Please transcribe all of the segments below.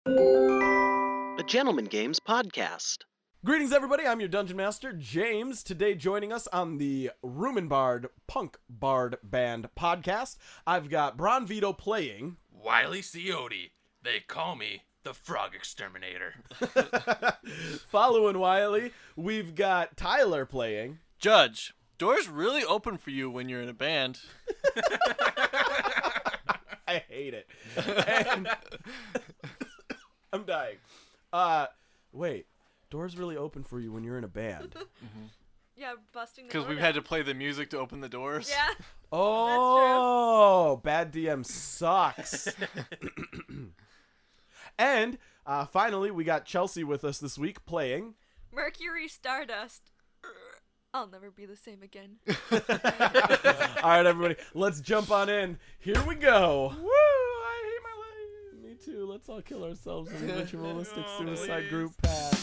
A Gentleman Games podcast. Greetings, everybody. I'm your Dungeon Master, James. Today, joining us on the Rumenbard Punk Bard Band podcast, I've got Bron Vito playing Wylee Coyote. They call me the Frog Exterminator. Following Wylee, we've got Tyler playing Judge. Doors really open for you when you're in a band. I hate it. And I'm dying. Wait. Doors really open for you when you're in a band. Mm-hmm. Yeah, busting the Because door we've down. had to play the music to open the doors. Yeah. Oh, bad DM sucks. And finally, we got Chelsea with us this week playing Mercury Stardust. I'll never be the same again. All right, everybody, let's jump on in. Here we go. Woo! I hate my life. Me too. Let's all kill ourselves in a ritualistic suicide group path.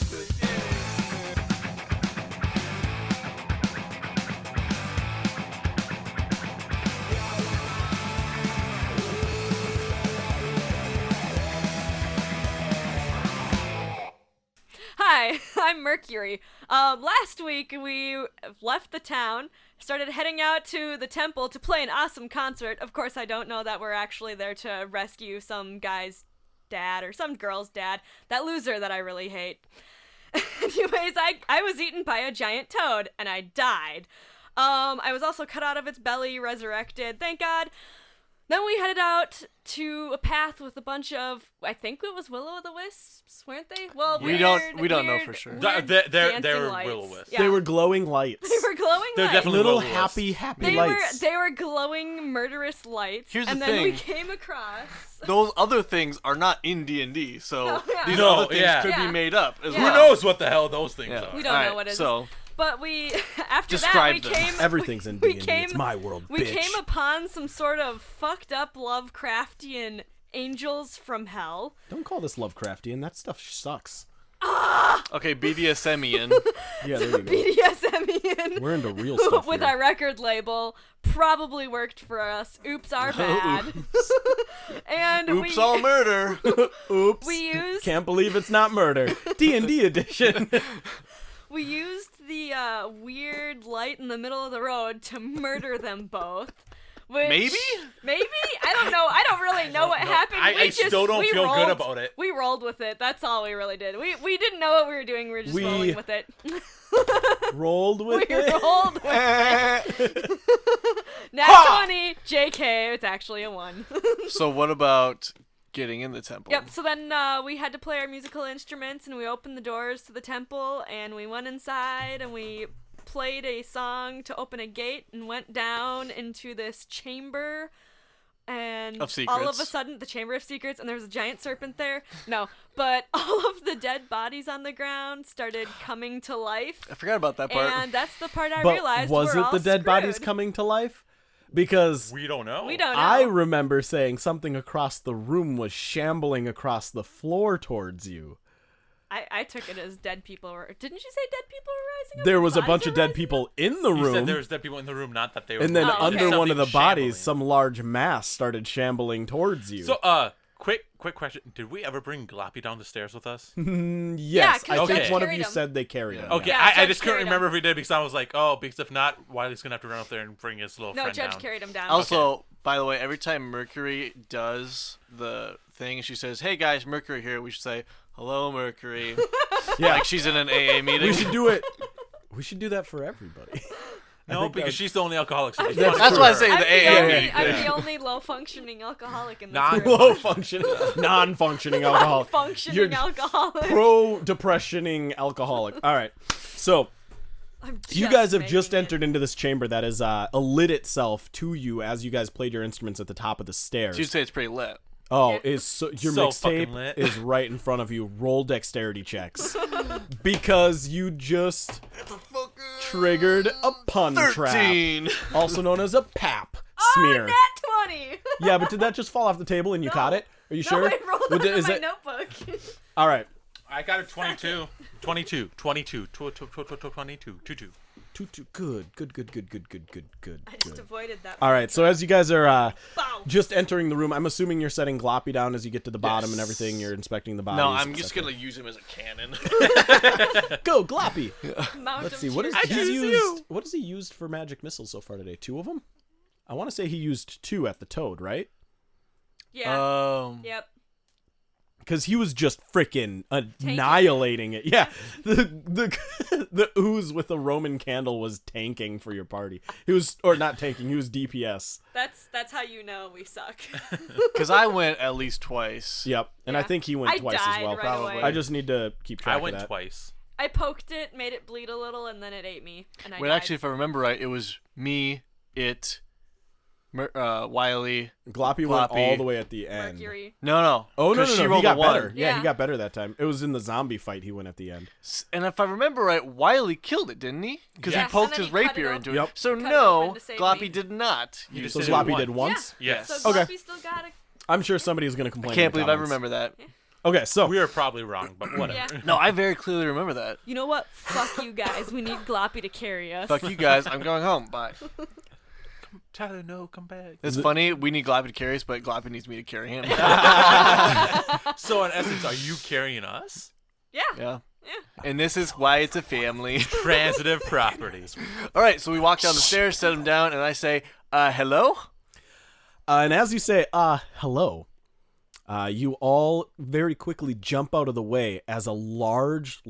Hi, I'm Mercury. Last week we left the town, started heading out to the temple to play an awesome concert. Of course, I don't know that we're actually there to rescue some guy's dad or some girl's dad. That loser that I really hate. Anyways, I was eaten by a giant toad, and I died. I was also cut out of its belly, resurrected, thank God. Then we headed out to a path with a bunch of, I think it was will-o'-the-wisps, weren't they? Well, We don't know for sure. Weird They dancing were lights. will-o'-wisps. Yeah. They were glowing lights. They were glowing They're lights. definitely Little will-o'-wisps. happy lights. They were glowing murderous lights. Here's the and then we thing. came across. Those other things are not in D&D, so Oh, yeah. these No, other things yeah. could Yeah. be made up as Yeah. well. Who knows what the hell those things Yeah. are? We don't know what it is. So, But we, after Describe that, we them. came. Everything's in we D&D. came- It's my world, We bitch. came upon some sort of fucked up Lovecraftian angels from hell. Don't call this Lovecraftian. That stuff sucks. okay, BDSMian. Yeah, there you go. BDSMian. We're into real stuff with here. our record label. Probably worked for us. Oops, our bad. And Oops, we, all murder. Oops. we used Can't believe it's not murder. D&D edition. We used the weird light in the middle of the road to murder them both. Which, Maybe? Maybe? I don't know. I don't really know what happened. I still don't feel good rolled, about it. We rolled with it. That's all we really did. We didn't know what we were doing. We were just rolling with it. Rolled with We it. rolled with it. Nat 20, JK. It's actually a 1. So what about getting in the temple? Yep, so then we had to play our musical instruments, and we opened the doors to the temple, and we went inside, and we played a song to open a gate, and went down into this chamber, and Of all of a secrets. sudden, the Chamber of Secrets, and there was a giant serpent there. No, but all of the dead bodies on the ground started coming to life, I forgot about that part. and that's the part I But realized was we're it all the dead bodies screwed. coming to life? Because We don't know. We don't know. I remember saying something across the room was shambling across the floor towards you. I took it as dead people were. Didn't you say dead people were rising up? There and was a bodies bunch were of dead rising up? people in the You said room, there was dead people in the room, not that they were. and then Oh, okay. under one of the Something bodies, shambling. some large mass started shambling towards you. So, quick question: did we ever bring Gloppy down the stairs with us? Yes, Yeah, I 'cause think Judge one of carried you him. said they carried him. Okay, Yeah, I Judge just couldn't carried him. remember if we did because I was like, oh, because if not, Wiley's gonna have to run up there and bring his little No, friend Judge down. carried him down. Also, by the way, every time Mercury does the thing, she says, "Hey guys, Mercury here." We should say, "Hello, Mercury." Yeah, Like she's in an AA meeting. we should do it. We should do that for everybody. I No, think because that- she's the only alcoholic. So it's That's funny That's for why I her. say I'm the the, AA only, meeting. I'm the only low-functioning alcoholic in this Non- group. low functioning, non-functioning alcoholic. Functioning You're alcoholic. pro-depressioning alcoholic. All right, so I'm you just guys have just making it. entered into this chamber that is lit itself to you as you guys played your instruments at the top of the stairs. She'd say it's pretty lit. Oh, Yeah. your So fucking mixtape lit. is right in front of you. Roll dexterity checks because you just triggered a pun trap, 13. also known as a pap Oh, smear. nat 20! Yeah, but did that just fall off the table and you caught it? Are you No, sure? I rolled Would out it- of is my it- notebook. All right. I got a 22. 22. 22. 22. 22. Good. I just avoided that. All right, so as you guys are Bow. just entering the room, I'm assuming you're setting Gloppy down as you get to the bottom and everything. You're inspecting the bodies. No, I'm just etc. gonna use him as a cannon. Go, Gloppy. Mount Let's him see. What to is your he's chest. used? What has he used for magic missiles so far today? 2 of them. I want to say he used 2 at the Toad, right? Yeah. Yep. Because he was just freaking annihilating it. Yeah, the ooze with the Roman candle was tanking for your party. He was, or not tanking. He was DPS. That's how you know we suck. Because I went at least twice. Yep, and I Yeah. think he went I twice as died well. right Probably. away. I just need to keep track I of went that. twice. I poked it, made it bleed a little, and then it ate me. And I Wait, died. actually, if I remember right, it was me, Wylee. Gloppy went Gloppy. all the way at the end. Mercury. No. Oh no, 'cause she he rolled got a 1. better. Yeah, Yeah. he got better that time. It was in the zombie fight he went at the end. And if I remember right, Wylee killed it, didn't he? Because Yes. he poked And then his he cut rapier it into Yep. it. So Cut it no, open to save Gloppy me. did not. You just So did Gloppy one. did once. Yes. So Okay. Gloppy still got it. I'm sure somebody's gonna I complain. can't in the believe I comments. remember that. Okay, so We were probably wrong, but whatever. Yeah. No, I very clearly remember that. You know what? Fuck you guys. We need Gloppy to carry us. Fuck you guys, I'm going home. Bye. Tyler, no, come back. It's funny, we need Gloppy to carry us, but Gloppy needs me to carry him. So in essence, are you carrying us? Yeah. Yeah. Yeah. And this is why it's a family. Transitive properties. All right, so we walk down the stairs, set him down, and I say, hello? and as you say, hello, you all very quickly jump out of the way as a large,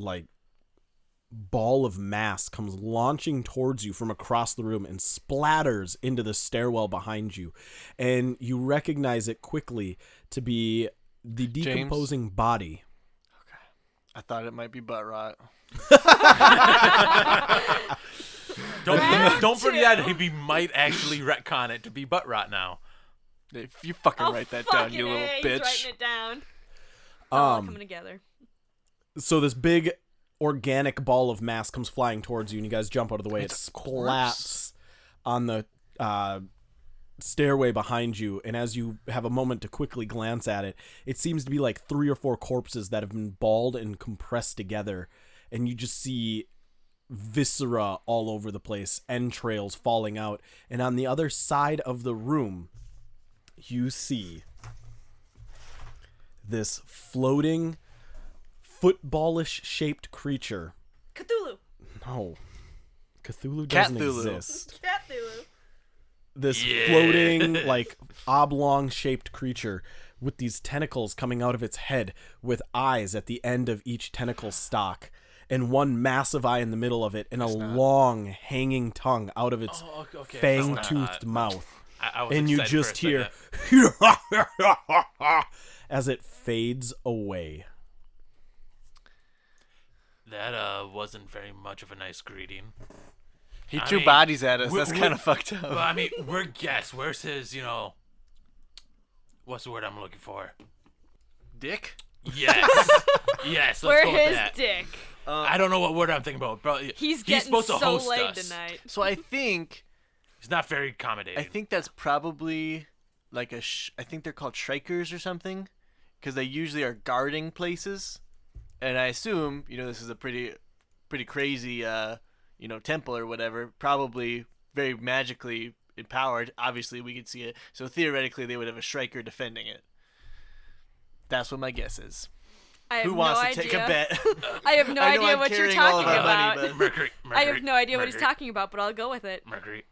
ball of mass comes launching towards you from across the room and splatters into the stairwell behind you. And you recognize it quickly to be the decomposing body. I thought it might be butt rot. Don't forget, we might actually retcon it to be butt rot now. If you fucking Oh, write that down, fucking you little A, He's bitch. writing it down. It's all Um, coming together. So this big organic ball of mass comes flying towards you, and you guys jump out of the way. It's It a splats on the stairway behind you, and as you have a moment to quickly glance at it, it seems to be like 3 or 4 corpses that have been balled and compressed together, and you just see viscera all over the place, entrails falling out, and on the other side of the room, you see this floating, footballish shaped creature. Cthulhu. No. Cthulhu Cat doesn't Thulu. exist. Cthulhu. This Yeah. floating, oblong shaped creature with these tentacles coming out of its head with eyes at the end of each tentacle stalk and one massive eye in the middle of it and a long hanging tongue out of its Okay. fang-toothed mouth. I was And you excited just for a hear second. as it fades away. That wasn't very much of a nice greeting. He I threw mean, bodies at us. we- That's we- kind of fucked up. Well, I mean, we're guests. Where's his, what's the word I'm looking for? Dick? Yes. Yes, let's Where go with his that. dick. I don't know what word I'm thinking about, bro. He's getting supposed to so host laid us. tonight. So I think He's not very accommodating. that's probably like I think they're called strikers or something, because they usually are guarding places, and I assume this is a pretty crazy temple or whatever, probably very magically empowered. Obviously, we could see it, so theoretically they would have a striker defending it. That's what my guess is. I have Who no wants idea. to take a bet? I have no I know idea I'm what you're carrying all of talking our money, about. but- Mercury. I have no idea what he's Mercury, talking about, but I'll go with it. Mercury.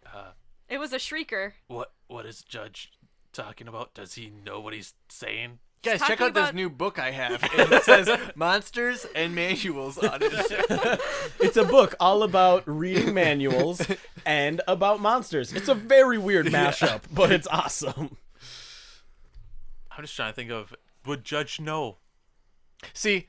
It was a shrieker. What is Judge talking about? Does he know what he's saying? Guys, check talking out this about- new book I have. It says monsters and manuals on it. It's a book all about reading manuals and about monsters. It's a very weird mashup, but it's awesome. I'm just trying to think of, would Judge know? See,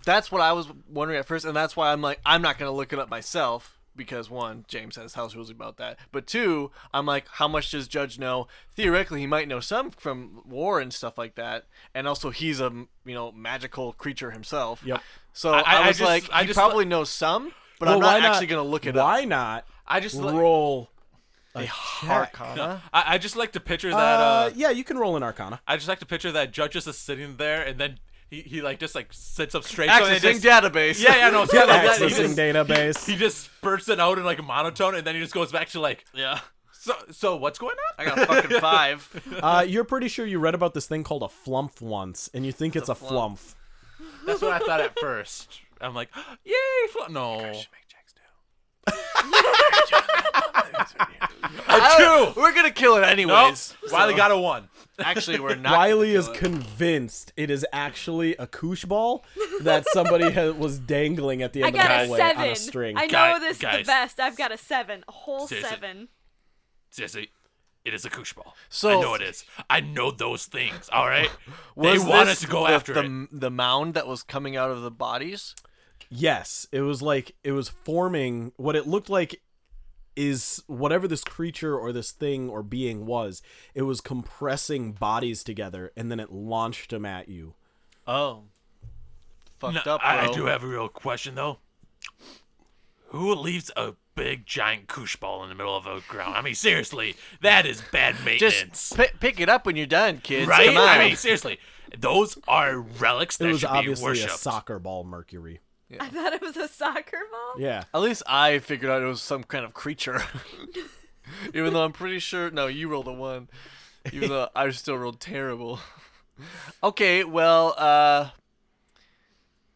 that's what I was wondering at first, and that's why I'm like, I'm not going to look it up myself, because one, James has house rules about that, but two, I'm like, how much does Judge know? Theoretically, he might know some from war and stuff like that, and also he's a magical creature himself. Yep. So I I was just- like, I he just probably knows some, but Well, I'm why not actually going to look it up. Why not I just roll a check? Arcana? I just like to picture that. Yeah, you can roll an Arcana. I just like to picture that Judge just is sitting there, and then he like just like sits up straight. So they Accessing just, database. yeah, no, it's kind of like that. Accessing database. He just spurts it out in like a monotone, and then he just goes back to like, Yeah. so what's going on? I got fucking 5. You're pretty sure you read about this thing called a flump once, and you think it's a flump. That's what I thought at first. I'm like, yay, no. We're gonna kill it Nope. anyways. Wiley got a 1. Actually, we're not. Wiley gonna is kill it. convinced it is actually a koosh ball that somebody was dangling at the I end of the got a hallway on 7. a string. I know Guy- this is the guys. best. I've got a 7. A whole Seriously. 7. Seriously, it is a koosh ball. So- I know it is. I know those things. All right. Was They wanted this to go the, after the, it. the mound that was coming out of the bodies? Yes, it was forming what it looked like is whatever this creature or this thing or being was. It was compressing bodies together, and then it launched them at you. Oh. Fucked No, up, bro. I do have a real question though. Who leaves a big giant koosh ball in the middle of a ground? I mean, seriously, that is bad maintenance. Just pick it up when you're done, kids. Right? Come on. I mean, seriously, those are relics It that was should be obviously a worshipped. soccer ball, Mercury. I thought it was a soccer ball. Yeah. At least I figured out it was some kind of creature. Even though I'm pretty sure. No, you rolled a 1. Even though I still rolled terrible. Okay, well,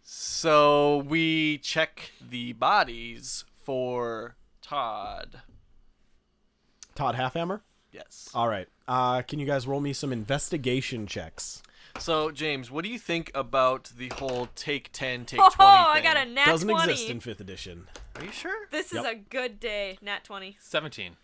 so we check the bodies for Todd. Todd Halfhammer? Yes. All right. Can you guys roll me some investigation checks? So, James, what do you think about the whole take 10, take 20 Oh, thing? I got a nat Doesn't 20. exist in 5th edition. Are you sure? This is Yep. a good day. Nat 20. 17.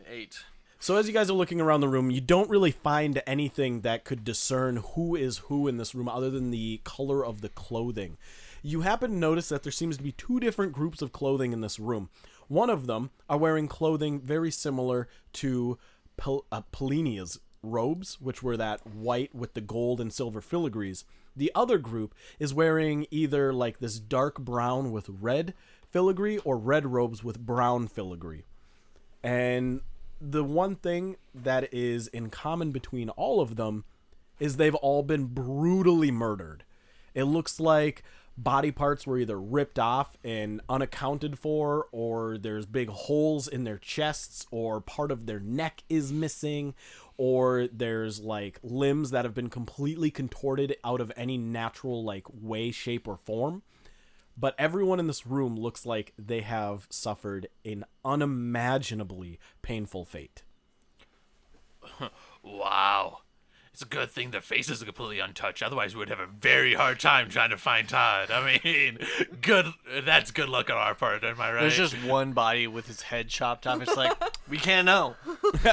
8. So as you guys are looking around the room, you don't really find anything that could discern who is who in this room other than the color of the clothing. You happen to notice that there seems to be 2 different groups of clothing in this room. One of them are wearing clothing very similar to Polinia's robes, which were that white with the gold and silver filigrees. The other group is wearing either like this dark brown with red filigree or red robes with brown filigree. And the one thing that is in common between all of them is they've all been brutally murdered. It looks like body parts were either ripped off and unaccounted for, or there's big holes in their chests, or part of their neck is missing, or there's like limbs that have been completely contorted out of any natural like way, shape, or form. But everyone in this room looks like they have suffered an unimaginably painful fate. Wow. It's a good thing their faces are completely untouched. Otherwise, we would have a very hard time trying to find Todd. I mean, that's good luck on our part, am I right? There's just one body with his head chopped off. It's like, we can't know.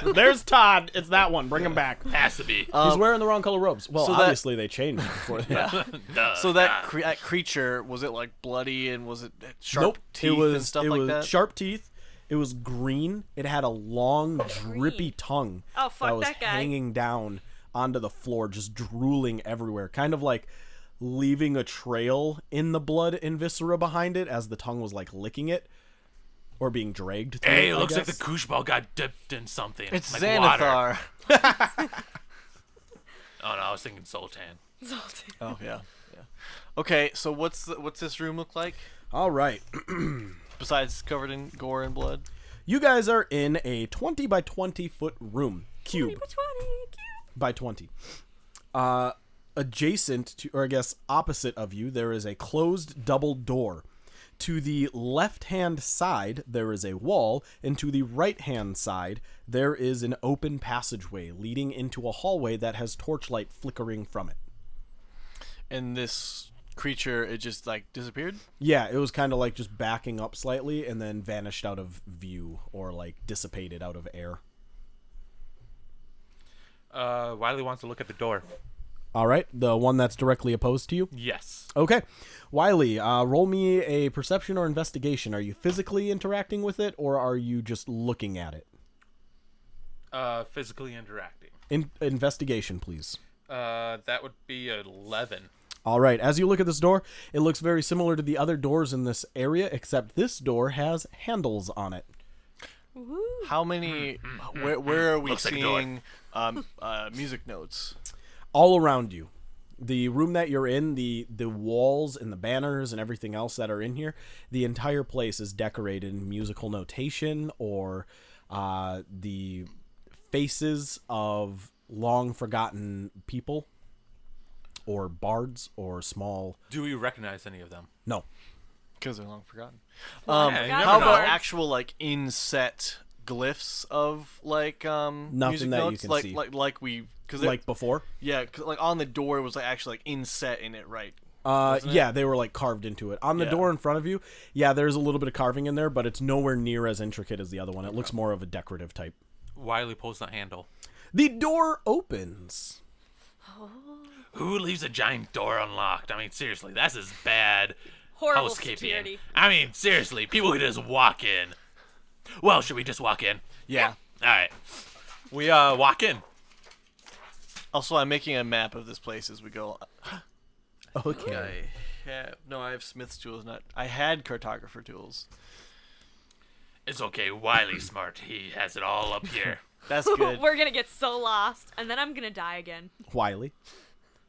There's Todd. It's that one. Bring him back. Has to be. He's wearing the wrong color robes. Well, so that- obviously they changed before that. Duh, So that nah. that creature, was it like bloody and was it sharp Nope. teeth It was and stuff it like was that? sharp teeth. It was green. It had a long, drippy tongue Oh, fuck that was that guy. hanging down onto the floor, just drooling everywhere, kind of like leaving a trail in the blood and viscera behind it as the tongue was like licking it or being dragged through Hey, it, it I looks like the guess. koosh ball got dipped in something. It's like water. Xanathar. Oh no, I was thinking Sultan. Salty. Oh yeah. Okay, so what's this room look like All right. besides covered in gore and blood? You guys are in a 20 by 20 foot room, cube 20 by 20. by 20. Adjacent to, or I guess opposite of you, there is a closed double door. To the left-hand side, there is a wall, and to the right-hand side, there is an open passageway leading into a hallway that has torchlight flickering from it. And this creature, it just like disappeared? Yeah, it was kind of like just backing up slightly and then vanished out of view or like dissipated out of air. Wiley wants to look at the door. All right, the one that's directly opposed to you? Yes. Okay. Wiley, roll me a perception or investigation. Are you physically interacting with it, or are you just looking at it? Physically interacting. Investigation, please. That would be 11. All right. As you look at this door, it looks very similar to the other doors in this area, except this door has handles on it. How many? Where are we Looks like a door. seeing music notes? all around you. The room that you're in, the walls and the banners and everything else that are in here, the entire place is decorated in musical notation or the faces of long forgotten people or bards or small. Do we recognize any of them? No. Because they're long forgotten. Yeah, you never How about know. actual like inset glyphs of like Nothing music that you notes, can like see. like we because Like before? yeah, 'cause, like on the door was like actually like inset in it, right? Yeah, they were like carved into it. On the Yeah. door in front of you, yeah, there's a little bit of carving in there, but it's nowhere near as intricate as the other one. It looks more of a decorative type. Wylee pulls the handle. The door opens. Who leaves a giant door unlocked? I mean, seriously, that's as bad Horrible housekeeping. security. I mean, seriously, people who just walk in. Well, should we just walk in? Yeah. All right. We walk in. Also, I'm making a map of this place as we go. Okay. I have Smith's tools. I had cartographer tools. It's okay. Wiley's smart. He has it all up here. That's good. We're gonna get so lost, and then I'm gonna die again. Wylee.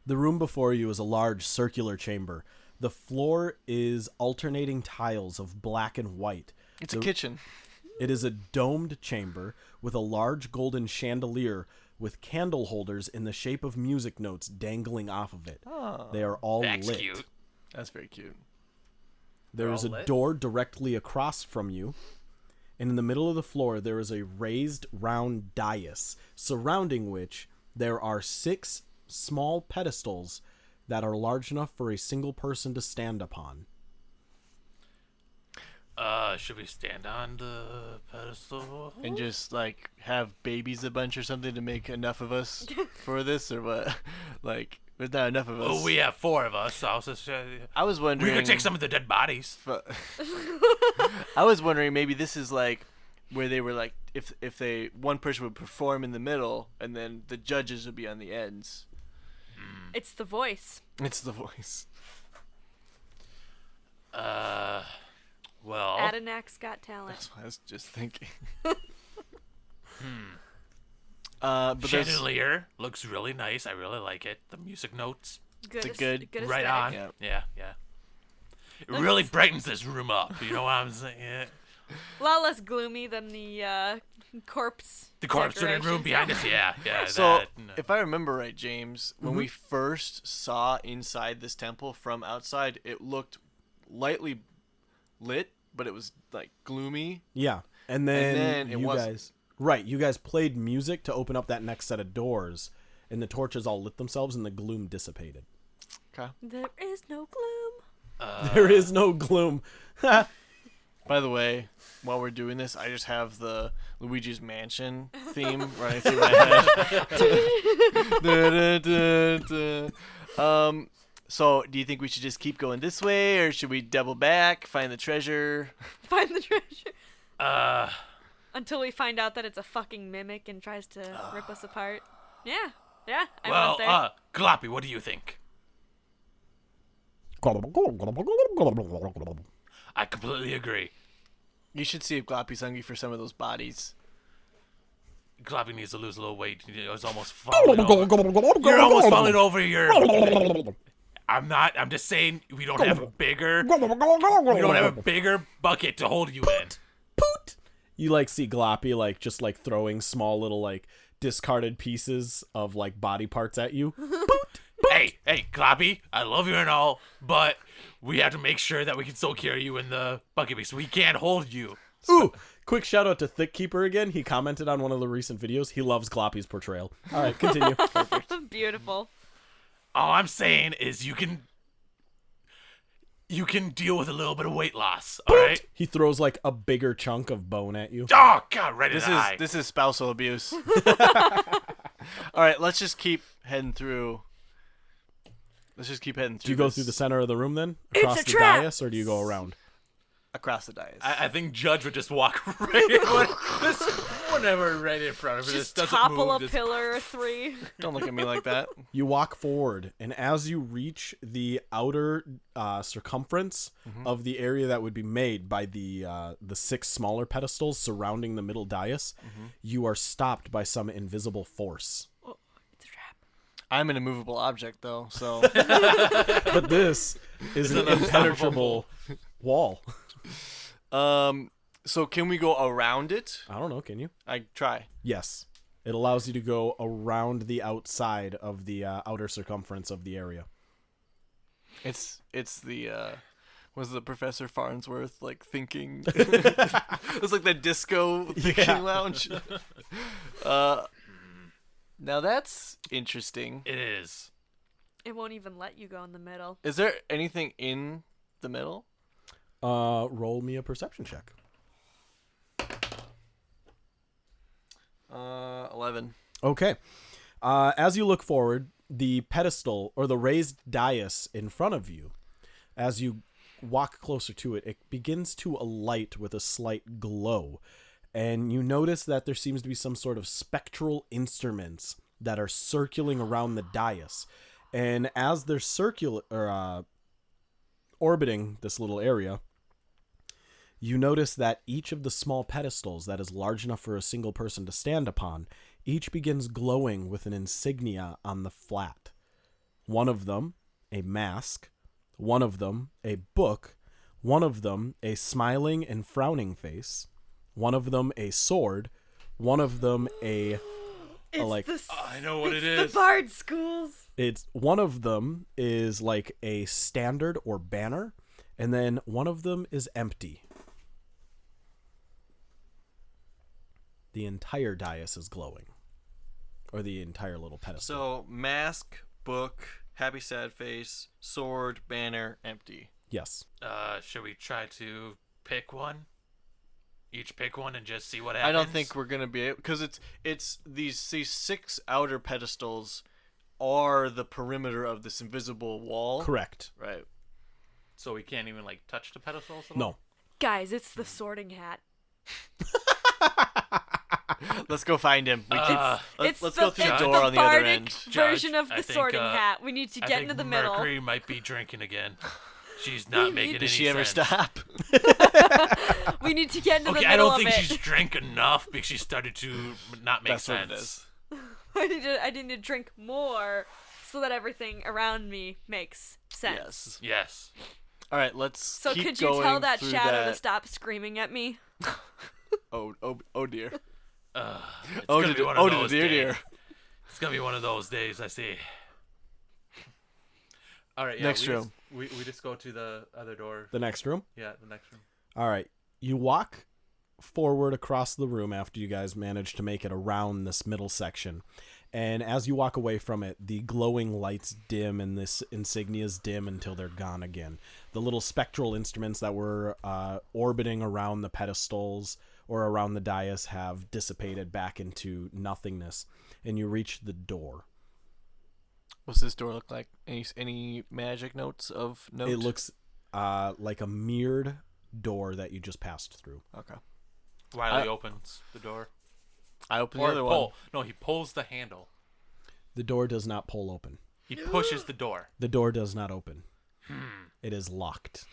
The room before you is a large circular chamber. The floor is alternating tiles of black and white. It's a kitchen. It is a domed chamber with a large golden chandelier with candle holders in the shape of music notes dangling off of it. Oh, They are all That's lit. cute. that's very cute. There is a all lit? door directly across from you, and in the middle of the floor there is a raised round dais, surrounding which there are 6 small pedestals that are large enough for a single person to stand upon. Should we stand on the pedestal? And just like have babies a bunch or something to make enough of us for this, or what? Like, there's not enough of us. Oh, we have 4 of us. So I was just, I was we wondering. could take some of the dead bodies. I was wondering maybe this is like where they were like if they one person would perform in the middle and then the judges would be on the ends. It's the voice. It's the voice. Well, Anadac's got talent. That's what I was just thinking. But there's chandelier looks really nice. I really like it. The music notes, Good, It's a good- right aesthetic. on. Yeah. Yeah. It really brightens this room up. You know what I'm saying? Yeah. A lot less gloomy than the corpse. The corpse-ridden room decorations. behind us. Yeah. So, that, no. if I remember right, James, when we first saw inside this temple from outside, it looked lightly lit, but it was like gloomy. Yeah, and then, then it you wasn't. guys, right? You guys played music to open up that next set of doors, and the torches all lit themselves, and the gloom dissipated. Okay. There is no gloom. There is no gloom. By the way, while we're doing this, I just have the Luigi's Mansion theme running through my head. Da, da, da, da. So, do you think we should just keep going this way, or should we double back, find the treasure? Find the treasure. Until we find out that it's a fucking mimic and tries to rip us apart. Yeah. I well, went there. Gloppy, what do you think? I completely agree. You should see if Gloppy's hungry for some of those bodies. Gloppy needs to lose a little weight. He was almost falling over. You're almost falling over your... I'm not. I'm just saying we don't have a bigger... We don't have a bigger bucket to hold you in. Poot! You like see Gloppy like just like throwing small little like discarded pieces of like body parts at you. Hey, Gloppy, I love you and all, but we have to make sure that we can still carry you in the bucket because we can't hold you. Ooh! Quick shout out to Thick Keeper again. He commented on one of the recent videos. He loves Gloppy's portrayal. All right, continue. Beautiful. All I'm saying is you can deal with a little bit of weight loss, all right? He throws like a bigger chunk of bone at you. Oh, God, right in This the eye. is spousal abuse. All right, let's just keep heading through. Let's just keep heading through. Do you go this through the center of the room then? It's Across a the trap! dais, or do you go around? across the dais. I think Judge would just walk whenever right in front of her. Just doesn't topple move, a just- pillar or 3. Don't look at me like that. You walk forward, and as you reach the outer circumference of the area that would be made by the 6 smaller pedestals surrounding the middle dais, you are stopped by some invisible force. Oh, it's a trap. I'm an immovable object, though, so... But this is an impenetrable wall. So can we go around it? I don't know, can you? I try. Yes. It allows you to go around the outside of the outer circumference of the area. It's the was the Professor Farnsworth like thinking? It's like the disco thinking lounge. Now that's interesting. It is. It won't even let you go in the middle. Is there anything in the middle? Roll me a perception check. 11. Okay. As you look forward, the pedestal or the raised dais in front of you, as you walk closer to it, it begins to alight with a slight glow. And you notice that there seems to be some sort of spectral instruments that are circling around the dais. And as they're orbiting this little area, you notice that each of the small pedestals that is large enough for a single person to stand upon, each begins glowing with an insignia on the flat. One of them, a mask. One of them, a book. One of them, a smiling and frowning face. One of them, a sword. One of them, I know what it It's is. the Bard schools. One of them is like a standard or banner, and then one of them is empty. The entire dais is glowing, or the entire little pedestal. So mask, book, happy sad face, sword, banner, empty. Yes. Should we try to pick one? Each pick one and just see what happens? I don't think we're gonna be able, because it's these 6 outer pedestals are the perimeter of this invisible wall. Correct. Right. So we can't even like touch the pedestals at all? No. Guys, it's the sorting hat. Let's go find him. Let's go through the it's door on the other bardic end. version Judge, of the I think, sorting hat. We need to I get think into the middle. Mercury might be drinking again. She's not making any Does she ever sense. stop? We need to get into the Okay, middle I don't think of it. she's drank enough because she started to not make That's what it sense. is. I need to drink more so that everything around me makes sense. Yes. Yes. All right, let's So keep could you tell going that through shadow that. to stop screaming at me? Oh dear. It's Oh gonna be dear. one of Oh those dear, days. dear. It's gonna be one of those days. I see. All right. Yeah, Next room. We just go to the other door. The next room. Yeah, the next room. All right. You walk forward across the room after you guys manage to make it around this middle section. And as you walk away from it, the glowing lights dim and this insignias dim until they're gone again. The little spectral instruments that were orbiting around the pedestals or around the dais have dissipated back into nothingness. And you reach the door. What's this door look like? Any magic notes of note? It looks like a mirrored door that you just passed through. Okay. Wylee opens the door. I open the Or other pull. one. No, he pulls the handle. The door does not pull open. He pushes the door. The door does not open. It is locked.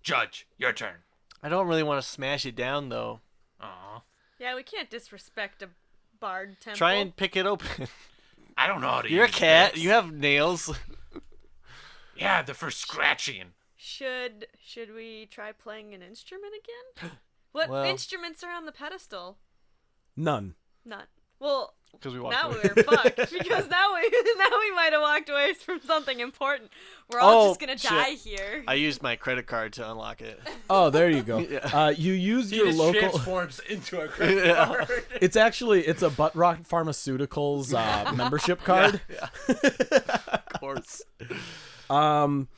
Judge, your turn. I don't really want to smash it down though. Aw. Yeah, we can't disrespect a bard temple. Try and pick it open. I don't know how to You're a use cat. this. You have nails. Yeah, they're for scratching. Should we try playing an instrument again? What Well- instruments are on the pedestal? None. None. Well, Because we walked now away. we're fucked because now we might have walked away from something important. We're all Oh, just gonna shit. die here. I used my credit card to unlock it. Oh, there you go. Yeah. You use He your just local. transforms into a credit Yeah. card. It's a Butt Rock Pharmaceuticals membership card. Yeah. Of course. Roll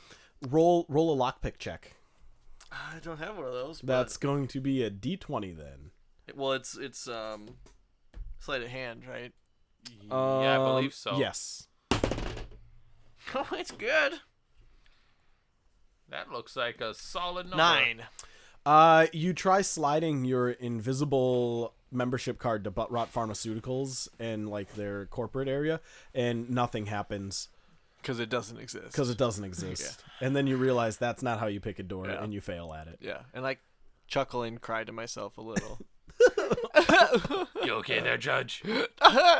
a lockpick check. I don't have one of those. But That's going to be a D20 then. well, it's sleight of hand, right? Yeah, I believe so. Yes. Oh, it's good. That looks like a solid number. 9. You try sliding your invisible membership card to Butt Rot Pharmaceuticals and like their corporate area, and nothing happens Because it doesn't exist. because it doesn't exist. And then you realize that's not how you pick a door, Yeah. and you fail at it. Yeah, and like chuckle and cry to myself a little. You okay there, Judge?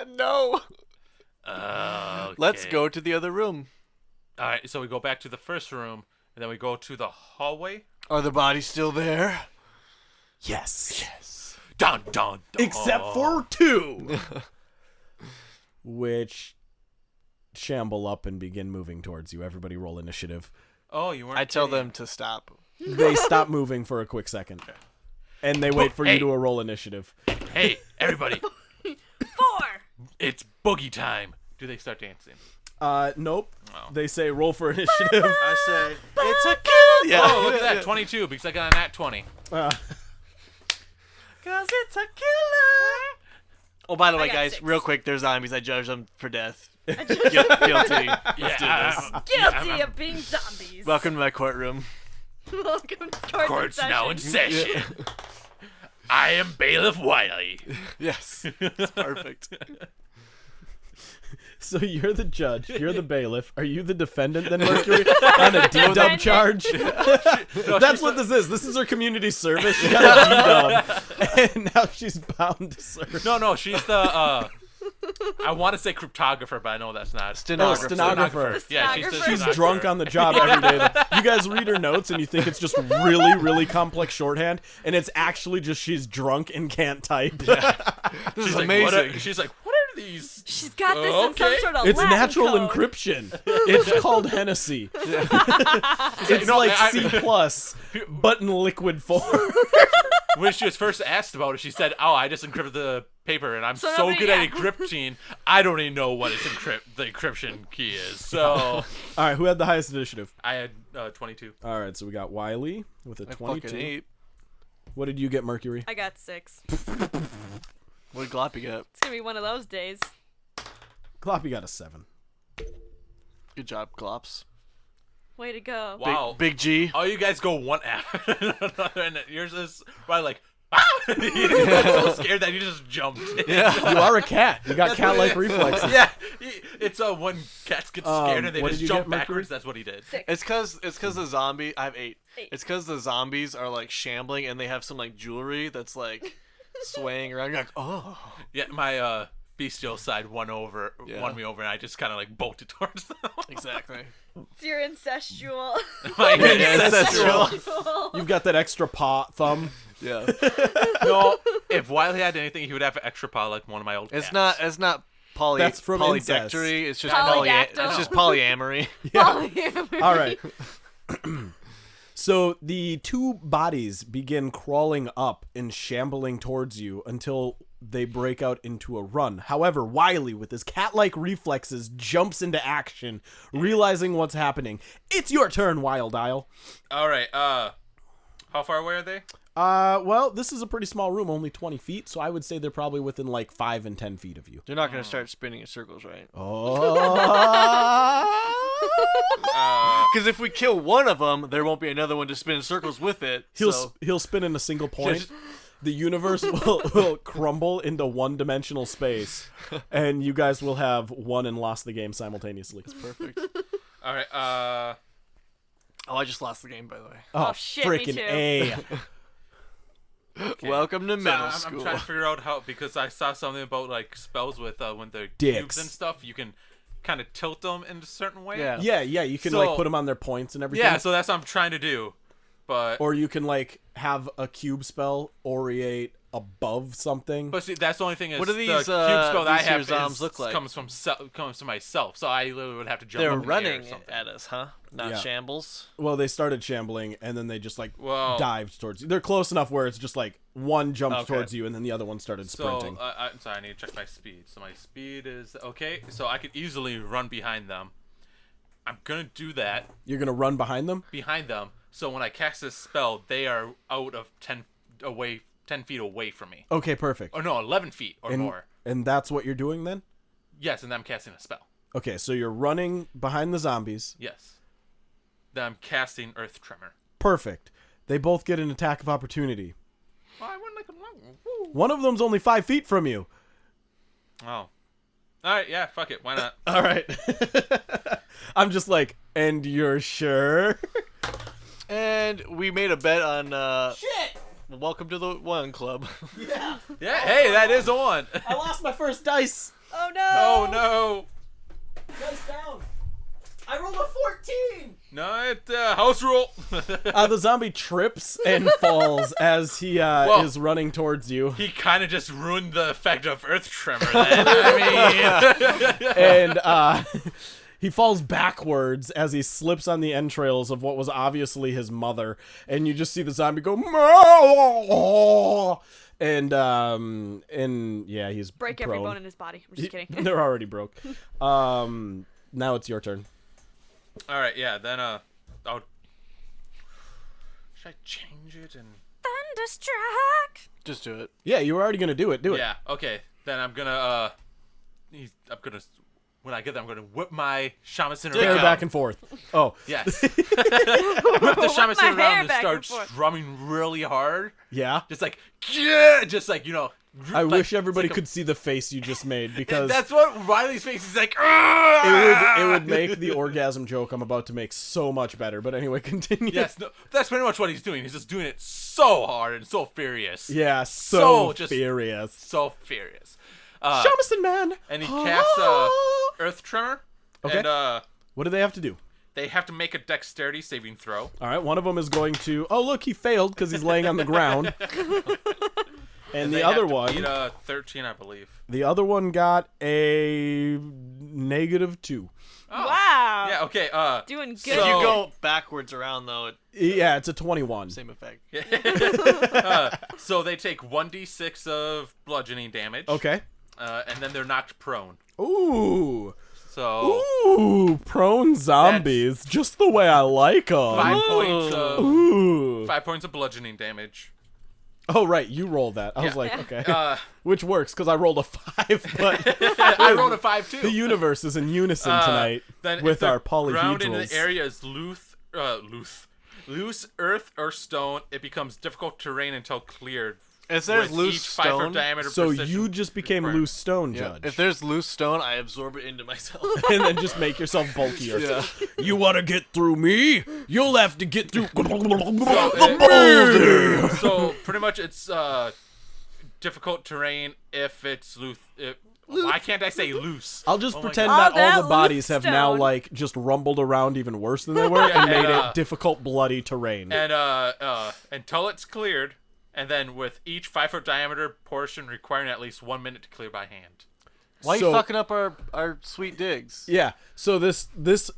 No. Let's go to the other room. All right, so we go back to the first room, and then we go to the hallway. Are the bodies still there? Yes. Dun dun dun. Except for 2. Which shamble up and begin moving towards you. Everybody roll initiative. Oh, you weren't. I tell kidding. them to stop. They stop moving for a quick second. And they wait for you to roll initiative. Hey, everybody! 4. It's boogie time. Do they start dancing? Nope. Oh. They say roll for initiative. I say, it's a kill. Yeah. Oh, look at that, 22, because I got a nat 20. Uh, Cause it's a killer. Oh, by the way, I got guys, 6. real quick, they're zombies. I judge them for death. Guilty. Let's do this. Guilty of being zombies. Welcome to my courtroom. Welcome to Court's now in session. session. I am Bailiff Wylee. Yes. It's perfect. so you're the judge. You're the bailiff. Are you the defendant then, Mercury? On a D-dub charge? That's what this is. This is her community service. She got a D-dub. And now she's bound to serve. No, she's the, I want to say cryptographer, but I know that's not. Stenographer. Stenographer. Yeah, she's Stenographer. the She's stenographer. drunk on the job every day. You guys read her notes and you think it's just really, really complex shorthand, and it's actually just she's drunk and can't type. This She's is like, amazing. She's like, what are these? She's got this in some Okay. sort of It's Latin natural code. encryption. It's called Hennessy. It's No, like I- C plus, but in liquid form. When she was first asked about it, she said, "Oh, I just encrypted the paper, and I'm So so nobody- good at encrypting, I don't even know what the encryption key is." So All right, who had the highest initiative? I had 22. All right, so we got Wylee with a I 22. fucking ate. What did you get, Mercury? I got 6. What did Gloppy get? It's gonna be one of those days. Gloppy got a 7. Good job, Glops. Way to go. Wow. Big G. Oh, you guys go one after another, and yours is probably like, ah! You got so scared that you just jumped. Yeah. You are a cat. You got That's cat-like what it is. reflexes. Yeah, it's when cats get scared and they what just did you jump get, Mercury? backwards. That's what he did. 6. It's cause the zombie. I have 8. 8. It's cause the zombies are like shambling and they have some like jewelry that's like swaying around. You're like, oh. Yeah, my bestial side won me over, and I just kind of like bolted towards them. Exactly. It's your incestual. My Ancestral. You've got that extra paw thumb. Yeah. No, if Wylee had anything, he would have an extra paw like one of my old cats. It's not poly. That's from incest. polydactyly. It's just Polydactyl. it's just polyamory. All right. So the 2 bodies begin crawling up and shambling towards you until they break out into a run. However, Wylee, with his cat-like reflexes, jumps into action, realizing what's happening. It's your turn, Wild Isle. All right. How far away are they? Well, this is a pretty small room, only 20 feet, so I would say they're probably within like 5 and 10 feet of you. They're not gonna start spinning in circles, right? Oh. Because if we kill one of them, there won't be another one to spin in circles with it. He'll spin in a single point. Just- The universe will crumble into one-dimensional space, and you guys will have won and lost the game simultaneously. Perfect. All right. Oh, I just lost the game, by the way. Oh, shit, me freaking too. A. Welcome to So middle I'm school. trying to figure out how, because I saw something about like spells with when they're Dicks. cubes and stuff, you can kind of tilt them in a certain way. Yeah. Yeah, you can So- like put them on their points and everything. Yeah, so that's what I'm trying to do. But Or you can like have a cube spell oriate above something. see, that's the only thing is What do the these, cube spell that I these here have zombs look like? comes from myself. So I literally would have to jump. They're up in the air or running something. at us, huh? Not Yeah. shambles. Well, they started shambling and then they just like Whoa. dived towards you. They're close enough where it's just like one jumped Okay. towards you and then the other one started sprinting. So I'm sorry, I need to check my speed. So my speed is okay. So I could easily run behind them. I'm gonna do that You're gonna run behind them. behind them. So when I cast this spell, they are out of 10 feet away from me. Okay, perfect. Or no, 11 feet or and, more. and that's what you're doing then? Yes, and then I'm casting a spell. Okay, so you're running behind the zombies. Yes. Then I'm casting Earth Tremor. Perfect. They both get an attack of opportunity. Oh, I wouldn't like them long. Woo. One of them's only 5 feet from you. Oh. Alright, yeah, fuck it. Why not? All right. I'm just like, and you're sure? And we made a bet on. Shit! Welcome to the one club. Yeah. Yeah, hey, that is a one. I lost my first dice. Oh no! Oh no. No, house rule. The zombie trips and falls as he is running towards you. He kind of just ruined the effect of Earth Tremor then. I mean... And he falls backwards as he slips on the entrails of what was obviously his mother. And you just see the zombie go, and yeah, he's Break prone. every bone in his body. I'm just kidding. They're already broke. Now it's your turn. All right, yeah, then, should I change it and... Thunderstruck! Just do it. Yeah, you were already going to do it. Do it. Yeah, okay. Then I'm gonna, when I get there, I'm gonna whip my shamisen Hair around. back and forth. Oh. Yes. Whip the shamisen my around hair and back start and forth. strumming really hard. Yeah. Just like, yeah! Just like, you know... I like, wish everybody it's like could see the face you just made because that's what Riley's face is like. "Argh!" it would make the orgasm joke I'm about to make so much better. But anyway, continue. Yes, no, that's pretty much what he's doing. He's just doing it so hard and so furious. Yeah, so just furious. So furious. Shamisen man. And he casts Earth Tremor. Okay. And What do they have to do? they have to make a dexterity saving throw. All right, one of them is going to. Oh, look, he failed because he's laying on the ground. And the they other have to one, beat, 13, I believe. the other one got a -2. Oh. Wow. Yeah. Okay. Doing good. So- If you go backwards around, though, Yeah, it's a 21. same effect. So they take 1d6 of bludgeoning damage. Okay. And then they're knocked prone. Ooh. So Ooh, prone zombies, just the way I like them. 5 points of Ooh. 5 points of bludgeoning damage. Oh, right, you rolled that. I was Yeah. like, okay. Uh, Which works, because I rolled a 5, but I rolled a 5 too. the universe is in unison tonight Then with if the our ground in the polyhedrals. area is loose earth or stone, it becomes difficult terrain until cleared. If there's with loose each 5 foot stone, diameter So precision you just became required. loose stone, yeah, Judge. if there's loose stone, I absorb it into myself. And then just make yourself bulkier. Yeah. You want to get through me? You'll have to get through So pretty much it's difficult terrain if it's loose. Why can't I say loose? I'll just Oh my pretend God. that all Oh, the bodies that have now, stone. like, just rumbled around even worse than they were and made and, it difficult, bloody terrain. And until it's cleared, and then with each 5 foot diameter portion requiring at least 1 minute to clear by hand. Why are So- you fucking up our sweet digs? Yeah, so this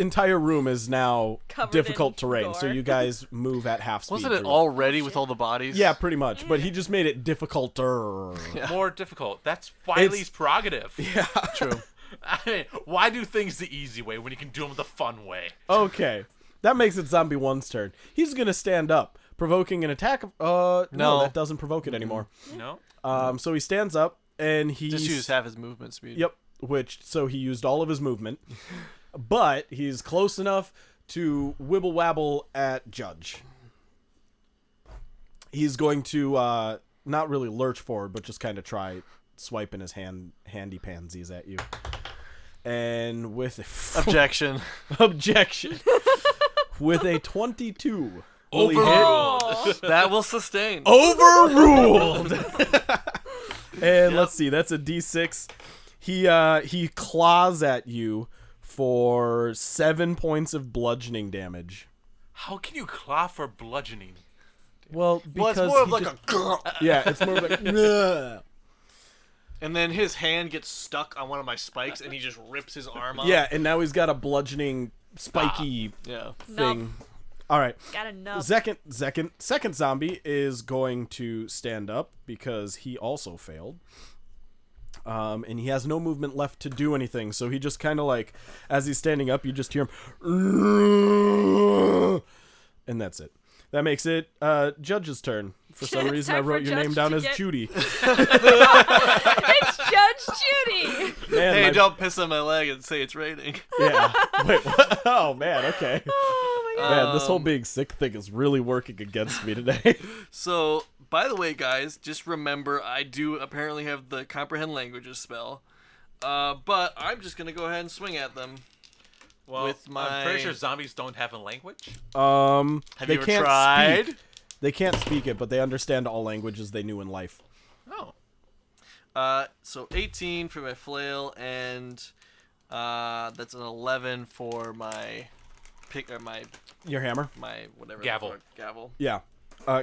entire room is now Covered difficult in terrain, so gore. you guys move at half speed. Wasn't it through already with all the bodies? Yeah, pretty much, but he just made it difficulter. More difficult. That's Wiley's prerogative. Yeah, True. I mean, why do things the easy way when you can do them the fun way? Okay, that makes it Zombie 1's turn. He's gonna stand up, provoking an attack. No, that doesn't provoke it anymore. No? So he stands up and he Just use half his movement speed. Yep, so he used all of his movement, but he's close enough to wibble wabble at Judge. He's going to not really lurch forward, but just kind of try swiping his handy pansies at you. And with Objection. objection, with a 22, will he hit? Oh. That will sustain. Overruled. And let's see, that's a D6. He claws at you for 7 points of bludgeoning damage. How can you claw for bludgeoning? Well, Well, because it's more of he like just- yeah, it's more of like "Ugh." And then his hand gets stuck on one of my spikes, and he just rips his arm off. Yeah, and now he's got a bludgeoning spiky Yeah. thing. All right. Got a nub. Second zombie is going to stand up because he also failed. And he has no movement left to do anything, so he just kind of like, as he's standing up, you just hear him, and that's it. That makes it Judge's turn. For some It's reason, I time for wrote your Judge name to down as get- Judy. It's Judge Judy. Man, Hey, my- don't piss on my leg and say it's raining. Yeah. Wait. What? Oh man. Okay. Oh my god. Man, this whole being sick thing is really working against me today. So, by the way, guys, just remember I do apparently have the comprehend languages spell. But I'm just gonna go ahead and swing at them. Well, With I'm my- pretty sure zombies don't have a language. Have they you ever can't tried? speak. They can't speak it, but they understand all languages they knew in life. Oh. So 18 for my flail, and that's an 11 for my pick or my Your hammer? whatever Gavel. gavel. Yeah.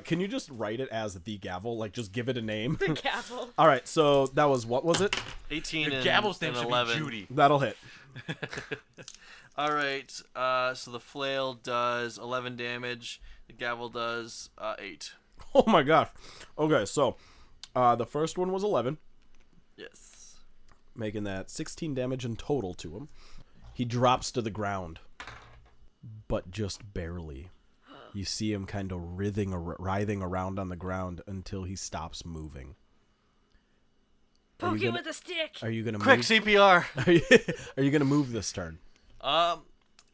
Can you just write it as the gavel? Like, just give it a name? The gavel. All right, so that was, what was it? 18 Your and, gavel's name and should 11. be Judy. That'll hit. All right. So the flail does 11 damage. The gavel does 8. Oh my gosh. Okay, so the first one was 11, Yes. making that 16 damage in total to him. He drops to the ground, but just barely. You see him kind of writhing around on the ground until he stops moving. Poke him with a stick. Are you gonna Quick move? CPR. Are you gonna move this turn? I'm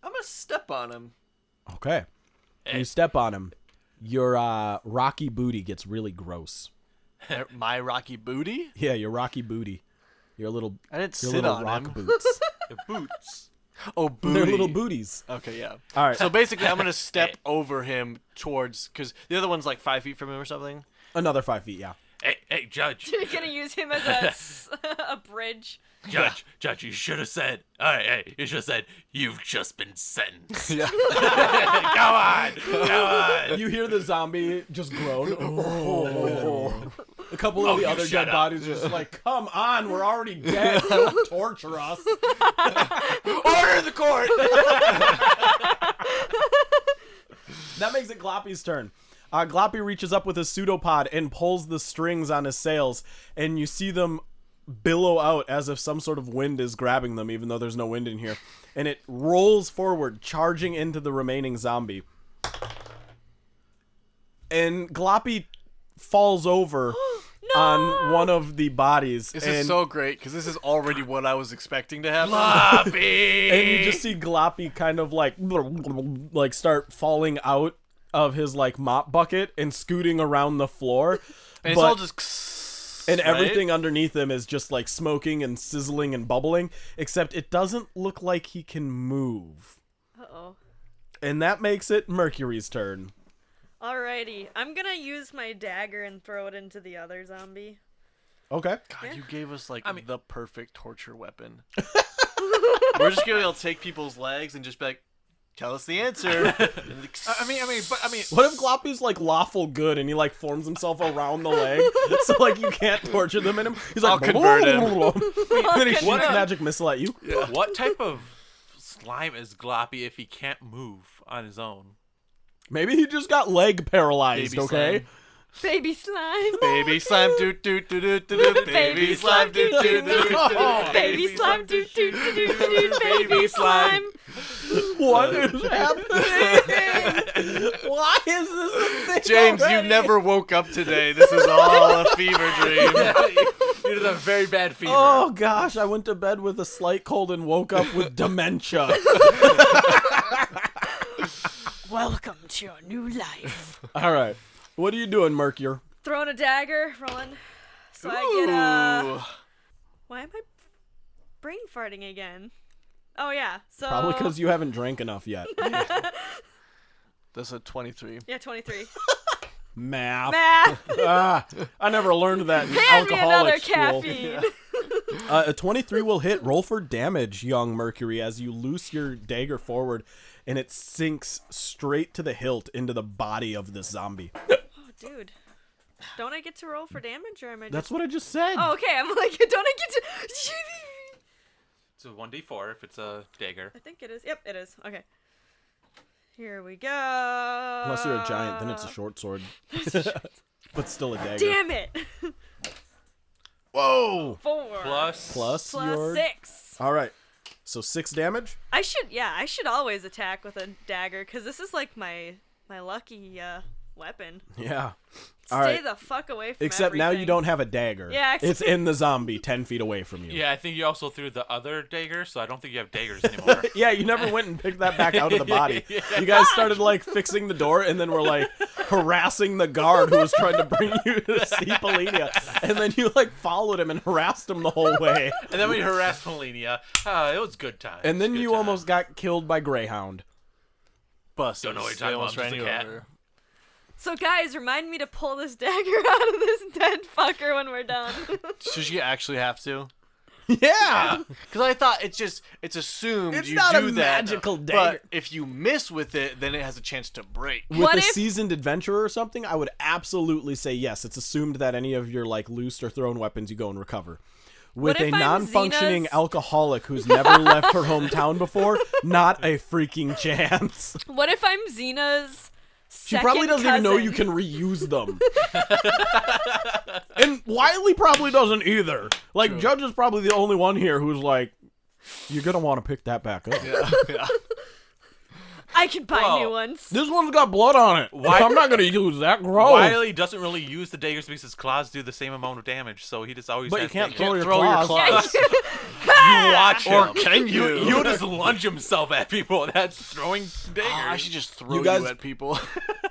gonna step on him. Okay. You step on him. Your rocky booty gets really gross. My rocky booty. Yeah, your rocky booty. Your little. I didn't Your sit little on rock him. boots. The boots. Oh, booty. They're little booties. Okay, yeah. All right. So basically, I'm gonna step over him towards, because the other one's like 5 feet from him or something. Another 5 feet. Yeah. Hey, Judge. You're gonna use him as a bridge. Judge, you should have said. Hey, you should have said, you've just been sentenced. Yeah. Come on. You hear the zombie just groan. A couple of the you other shut dead up. bodies are just like, come on, we're already dead. Don't torture us. Order in the court. That makes it Gloppy's turn. Gloppy reaches up with his pseudopod and pulls the strings on his sails, and you see them billow out as if some sort of wind is grabbing them, even though there's no wind in here. And it rolls forward, charging into the remaining zombie. And Gloppy falls over on one of the bodies. This and, is so great, because this is already what I was expecting to happen. Floppy. and you just see Gloppy kind of like start falling out of his like mop bucket and scooting around the floor. And it's all just... And right? everything underneath him is just like smoking and sizzling and bubbling, except it doesn't look like he can move. Uh-oh. And that makes it Mercury's turn. Alrighty. I'm gonna use my dagger and throw it into the other zombie. Okay. God, you gave us like I mean- the perfect torture weapon. We're just gonna be able to take people's legs and just be like, tell us the answer. I mean, What if Gloppy's like lawful good and he like forms himself around the leg so like you can't torture them in him? He's like, I'll convert him. And then he shoots What? magic missile at you. what type of slime is Gloppy if he can't move on his own? Maybe he just got leg paralyzed, Baby okay? slime. Baby slime. Baby slime, do do do do do do. Baby slime, do do do do do. Baby slime. Do do do do do. Baby slime. What is happening? Why is this a thing James, already? you never woke up today. This is all a fever dream. He has a very bad fever. Oh gosh, I went to bed with a slight cold and woke up with dementia. Welcome to your new life. All right. What are you doing, Mercury? Throwing a dagger, rolling. So I get Ooh. Why am I brain farting again? Oh yeah. So Probably because you haven't drank enough yet. That's a 23. Yeah, 23. Math. Math. I never learned that in Hand me another alcoholic school. caffeine. A 23 will hit. Roll for damage, young Mercury, as you loose your dagger forward, and it sinks straight to the hilt into the body of this zombie. Oh, dude. Don't I get to roll for damage, or am I just... That's what I just said. Oh, okay. I'm like, don't I get to... It's a 1d4 if it's a dagger. I think it is. Yep, it is. Okay. Here we go. Unless you're a giant, then it's a short sword. But still a dagger. Damn it. Whoa! 4. Plus your... 6. All right. So 6 damage? I should always attack with a dagger, because this is like my lucky weapon. Yeah. Stay All right. the fuck away from Except now you everything. don't have a dagger. Yeah, It's in the zombie 10 feet away from you. Yeah, I think you also threw the other dagger, so I don't think you have daggers anymore. Yeah, you never went and picked that back out of the body. You guys started like fixing the door and then were like harassing the guard who was trying to bring you to see Polina. And then you like followed him and harassed him the whole way. And then we harassed Melania. It was good times. And then Good you times. almost got killed by Greyhound. Bust. Don't know what you're They talking almost about, ran I'm you just a cat. over. So guys, remind me to pull this dagger out of this dead fucker when we're done. Should you actually have to? Yeah. Because I thought it's assumed It's you not do a that. magical dagger. But if you miss with it, then it has a chance to break. With What a if- seasoned adventurer or something, I would absolutely say yes. It's assumed that any of your like loosed or thrown weapons you go and recover. With What a if I'm non-functioning Xena's- alcoholic who's never left her hometown before, not a freaking chance. What if I'm Xena's She probably doesn't even know you can reuse them. And Wylee probably doesn't either. Like, Judge is probably the only one here who's like, you're going to want to pick that back up. Yeah. I can buy Whoa. new ones. This one's got blood on it. I'm not going to use that. Gross. Wylee doesn't really use the daggers because his claws do the same amount of damage, so he just always But has you can't daggers. throw your claws. You watch him. Or can you? You just lunge himself at people. That's throwing daggers. Oh, I should just throw You you, guys- at people.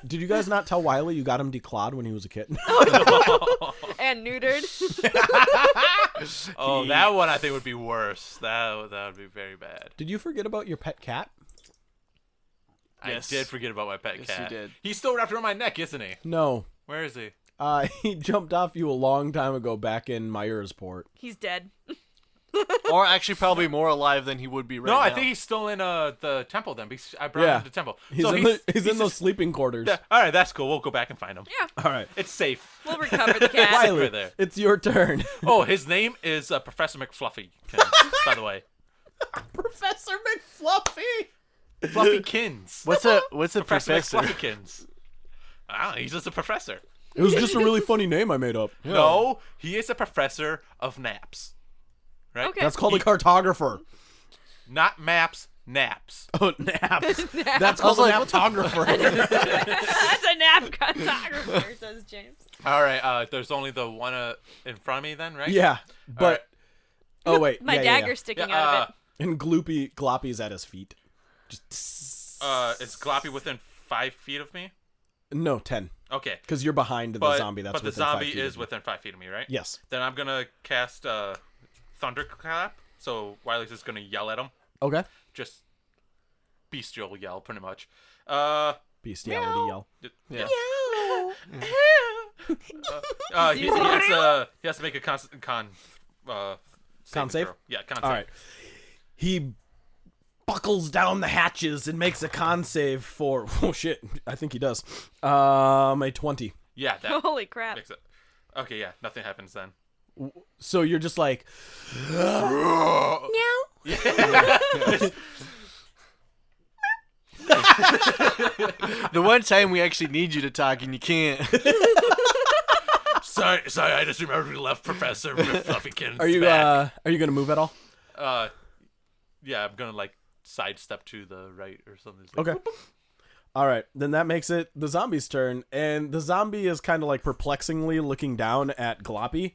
Did you guys not tell Wylee you got him declawed when he was a kitten? And neutered. Oh, that one I think would be worse. That would be very bad. Did you forget about your pet cat? Yes. I did forget about my pet Yes, cat. you did. He's still wrapped around my neck, isn't he? No. Where is he? He jumped off you a long time ago back in Myersport. He's dead. Or actually, probably more alive than he would be right No, now. I think he's still in the temple then. Because I brought him to the temple. He's, So he's in those just- sleeping quarters. All right, that's cool. We'll go back and find him. Yeah, All right. It's safe. we'll recover the cat. Why- Wylee, there. it's your turn. Oh, his name is Professor McFluffy. By the way, Professor McFluffy. Fluffykins. What's a Professor professor? McFluffykins. I don't know. He's just a professor. It was just a really funny name I made up. No, he is a professor of naps. Right? Okay. That's called a cartographer. Not maps, naps. Oh, naps. That's called like, a what the naptographer. That's a nap cartographer, says James. All right, there's only the one in front of me then, right? Yeah, but... All right. Oh, wait. My yeah, dagger's sticking Yeah, out of it. And Gloppy's at his feet. Just... Is Gloppy within 5 feet of me? No, 10. Okay. Because you're behind the zombie. That's but the within 5 zombie feet is of you. within 5 feet of me, right? Yes. Then I'm gonna cast Thunderclap. So Wylee's just gonna yell at him. Okay. Just bestial yell, pretty much. Bestiality yell. Yeah. He has to make a con save? throw. Yeah, con All save. right. He buckles down the hatches and makes a con save for... Oh, shit. I think he does. A 20. Yeah, that Holy crap. makes it. Okay, yeah, nothing happens then. So you're just like... The one time we actually need you to talk and you can't. Sorry, I just remembered we left Professor Fluffykins Are you back. are you gonna move at all? Yeah, I'm gonna like sidestep to the right or something. It's like, Okay. All right, then that makes it the zombie's turn, and the zombie is kind of like perplexingly looking down at Gloppy,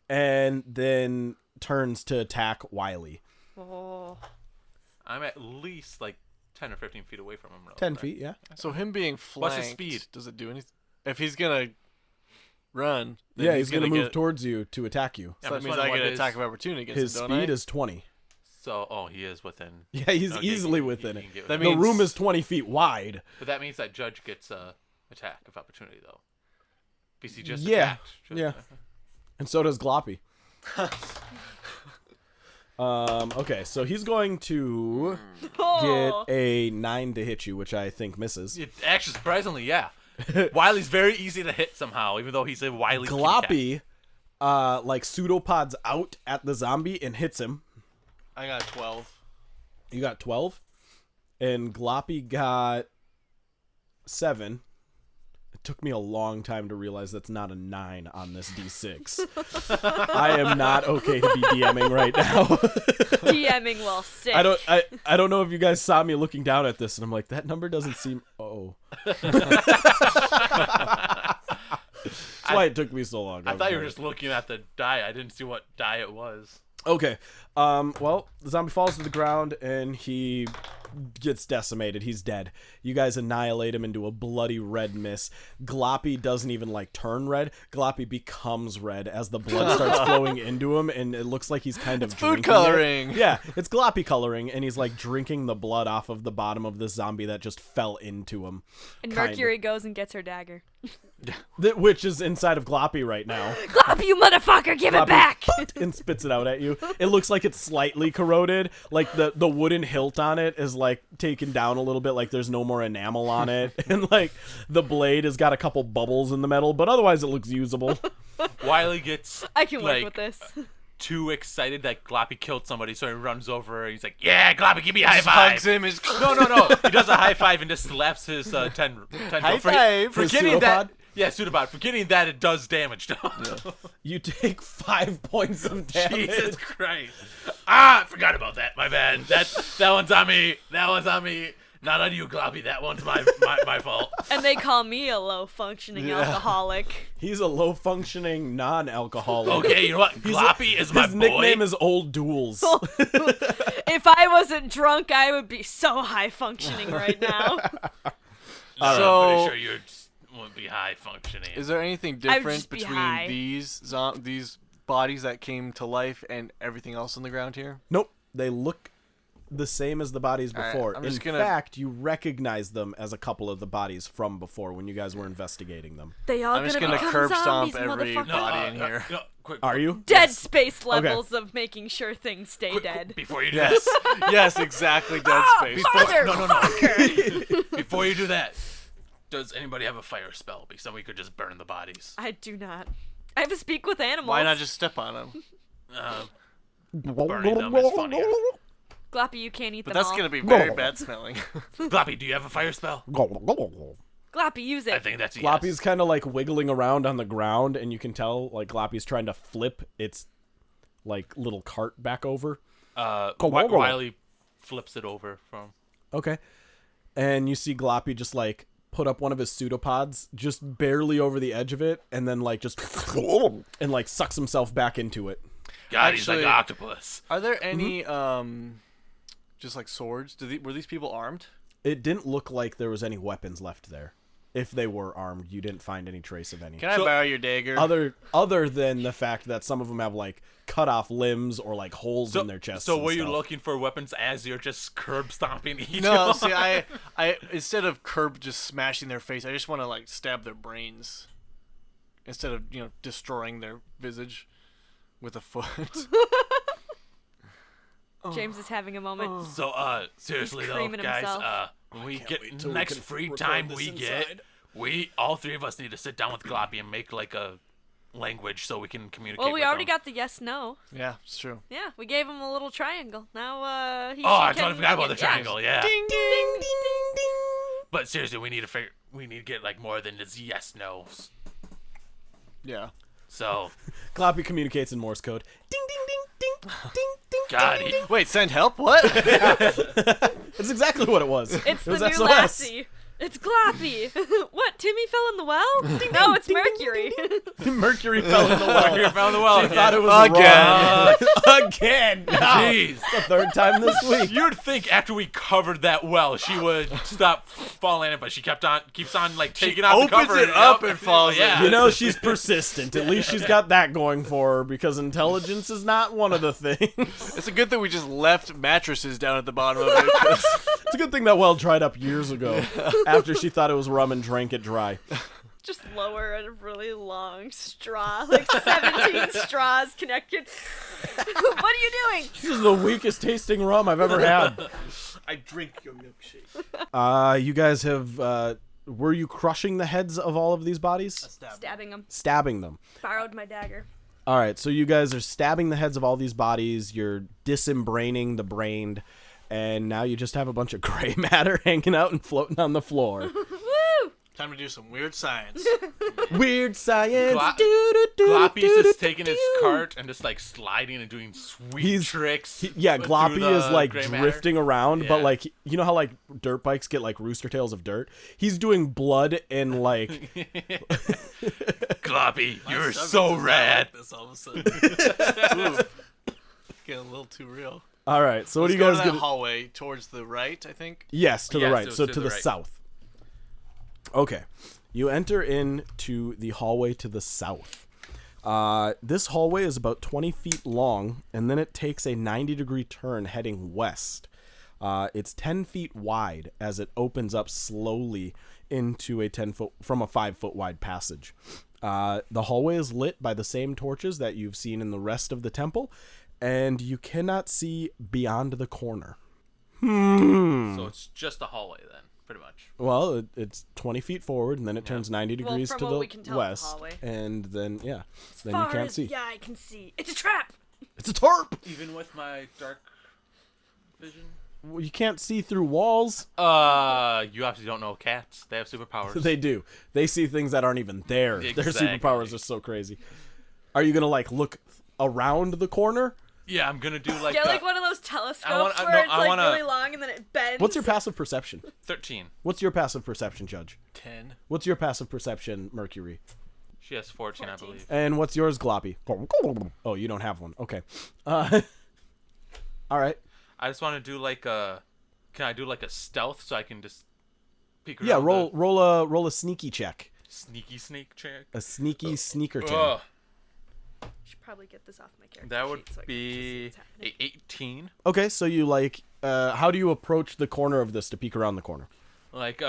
and then turns to attack Wylee. Oh. I'm at least like 10 or 15 feet away from him. 10 feet, yeah. So him being flanked, What's his speed? does it do anything? If he's gonna run, then Yeah, he's gonna move get, towards you to attack you. Yeah, So I'm that just means I wondering get what an attack of opportunity against His him, don't speed I? is 20. So, he is within. Yeah, he's Okay, easily he within can it. get That within. The means- room is 20 feet wide. But that means that Judge gets attack of opportunity though. Because he just Yeah, attacked. yeah. And so does Gloppy. Okay, so he's going to Oh. get a 9 to hit you, which I think misses. Actually, surprisingly, yeah. Wiley's very easy to hit somehow, even though he's a wily kitty cat. Gloppy, like pseudopods out at the zombie and hits him. I got 12. You got 12, and Gloppy got 7. It took me a long time to realize that's not a 9 on this D6. I am not okay to be DMing right now. DMing while sick. I don't know if you guys saw me looking down at this, and I'm like, that number doesn't seem. Oh. That's why it took me so long. I thought you were just looking at the die. I didn't see what die it was. Okay. Well, the zombie falls to the ground and he gets decimated. He's dead. You guys annihilate him into a bloody red mist. Gloppy doesn't even like turn red. Gloppy becomes red as the blood starts flowing into him, and it looks like he's kind of food drinking it. coloring. Yeah, it's Gloppy coloring, and he's like drinking the blood off of the bottom of this zombie that just fell into him. And Kinda. Mercury goes and gets her dagger. which is inside of Gloppy right now. Glop, you motherfucker, give it Gloppy back! and spits it out at you. It looks like it's slightly corroded. Like the wooden hilt on it is like taken down a little bit. Like there's no more enamel on it, and like the blade has got a couple bubbles in the metal, but otherwise it looks usable. Wylee gets I can work like, with this. too excited that Gloppy killed somebody, so he runs over. He's like, "Yeah, Gloppy, give me a high Just five." hugs him. No. He does a high five and just slaps his tendril. High five. Forgetting His that. pseudopod? Yeah, pseudopod. Forgetting that it does damage. You take 5 points of damage. Jesus Christ! I forgot about that. My bad. That one's on me. That one's on me. Not on you, Gloppy. That one's my fault. And they call me a low-functioning alcoholic. He's a low-functioning non-alcoholic. Okay, you know what? Gloppy is my His boy. nickname is Old Duels. If I wasn't drunk, I would be so high-functioning right now. I'm So- pretty sure you wouldn't be high functioning. Is there anything would different just be between high. these bodies that came to life and everything else on the ground here? Nope, they look the same as the bodies All right, before. I'm In just gonna- fact, you recognize them as a couple of the bodies from before when you guys were investigating them. They all I'm just gonna gonna become curb stomp zombies, every motherfucker. body in here. No, quick. Are you? Dead space levels of making sure things stay Quick, dead. before you do Yes, that, yes, exactly. Dead space. before you do that, does anybody have a fire spell? Because then we could just burn the bodies. I do not. I have to speak with animals. Why not just step on them? Burning them is funnier. Gloppy, you can't eat But them that's all. gonna be very bad smelling. Gloppy, do you have a fire spell? Gloppy, use it. I think that's a Gloppy's yes. kind of like wiggling around on the ground, and you can tell like Gloppy's trying to flip its like little cart back over. Wylee flips it over from. Okay. And you see Gloppy just like put up one of his pseudopods just barely over the edge of it, and then like just and like sucks himself back into it. God, he's like Actually- an octopus. Are there any just like swords? Were these people armed? It didn't look like there was any weapons left there. If they were armed, you didn't find any trace of any. Can I borrow your dagger? Other than the fact that some of them have like cut off limbs or like holes in their chests. So and were you stuff. looking for weapons as you're just curb stomping each No, one? see, I instead of curb just smashing their face, I just want to like stab their brains instead of destroying their visage with a foot. James is having a moment. So, seriously He's though, creaming guys, himself. when we can't get wait till we next can free record time this we inside. get, we all three of us need to sit down with Gloppy and make like a language so we can communicate. Well, we with already him. got the yes/no. Yeah, it's true. Yeah, we gave him a little triangle. Now, he Oh, I can- totally forgot about the triangle. Yeah. Ding, ding, ding, ding, ding. But seriously, we need to figure. We need to get like more than just yes nos. Yeah. So, Gloppy communicates in Morse code. Ding ding ding ding ding ding. God, ding, he- ding. Wait, send help? What? That's exactly what it was. It's it was the new SOS. lassie. It's Gloppy. What? Timmy fell in the well? No, it's Mercury. Mercury fell in the well. Mercury found the well. She thought it was Again. wrong. Again. No. Jeez. The third time this week. You'd think after we covered that well, she would stop falling in it, but she keeps on like taking out the opens cover. it up Yep. and falls in. Yeah. You know, she's persistent. At least she's got that going for her because intelligence is not one of the things. It's a good thing we just left mattresses down at the bottom of it. 'cause It's a good thing that well dried up years ago after she thought it was rum and drank it dry. Just lower a really long straw, like 17 straws connected. What are you doing? This is the weakest tasting rum I've ever had. I drink your milkshake. You guys have, were you crushing the heads of all of these bodies? Stabbing him. Stabbing them. Borrowed my dagger. All right, so you guys are stabbing the heads of all these bodies. You're disembraining the brained, and now you just have a bunch of gray matter hanging out and floating on the floor. Woo! Time to do some weird science. Weird science. Gloppy's just taking his cart and just like sliding and doing sweet tricks. Yeah, through Gloppy the is like gray matter. drifting around, but Yeah. like you know how like dirt bikes get like rooster tails of dirt. He's doing blood and like Gloppy, you're so rad. This all of a sudden. Ooh. Getting a little too real. All right. So what Let's are you go guys to that gonna? hallway towards the right, I think. Yes, to the Yes, right. it was So to to the the right. south. Okay. You enter into the hallway to the south. This hallway is about 20 feet long, and then it takes a 90-degree turn heading west. It's 10 feet wide as it opens up slowly into a 10-foot from a 5-foot wide passage. The hallway is lit by the same torches that you've seen in the rest of the temple, and you cannot see beyond the corner. So it's just a hallway then, pretty much. Well, it's 20 feet forward, and then it turns 90 degrees from to what we the can tell, it's a west, hallway. and then then you Far can't as see. the eye can see. It's a trap. It's a tarp. Even with my dark vision. Well, you can't see through walls. You obviously don't know cats. They have superpowers. They do. They see things that aren't even there. Their Exactly. superpowers are so crazy. Are you gonna look around the corner? Yeah, I'm gonna do like Get like one of those telescopes wanna- where no, it's I like wanna- really long and then it bends. What's your passive perception? 13. What's your passive perception, Judge? 10. What's your passive perception, Mercury? She has 14, I believe. And what's yours, Gloppy? Oh, you don't have one. Okay. All right. I just want to do like a. Can I do like a stealth so I can just peek around? Yeah, the roll a sneaky check. sneak check. A sneaky sneaker check. Ugh, I should probably get this off my character that would sheet so I can be see what's happening. 18. Okay, so you how do you approach the corner of this to peek around the corner? Like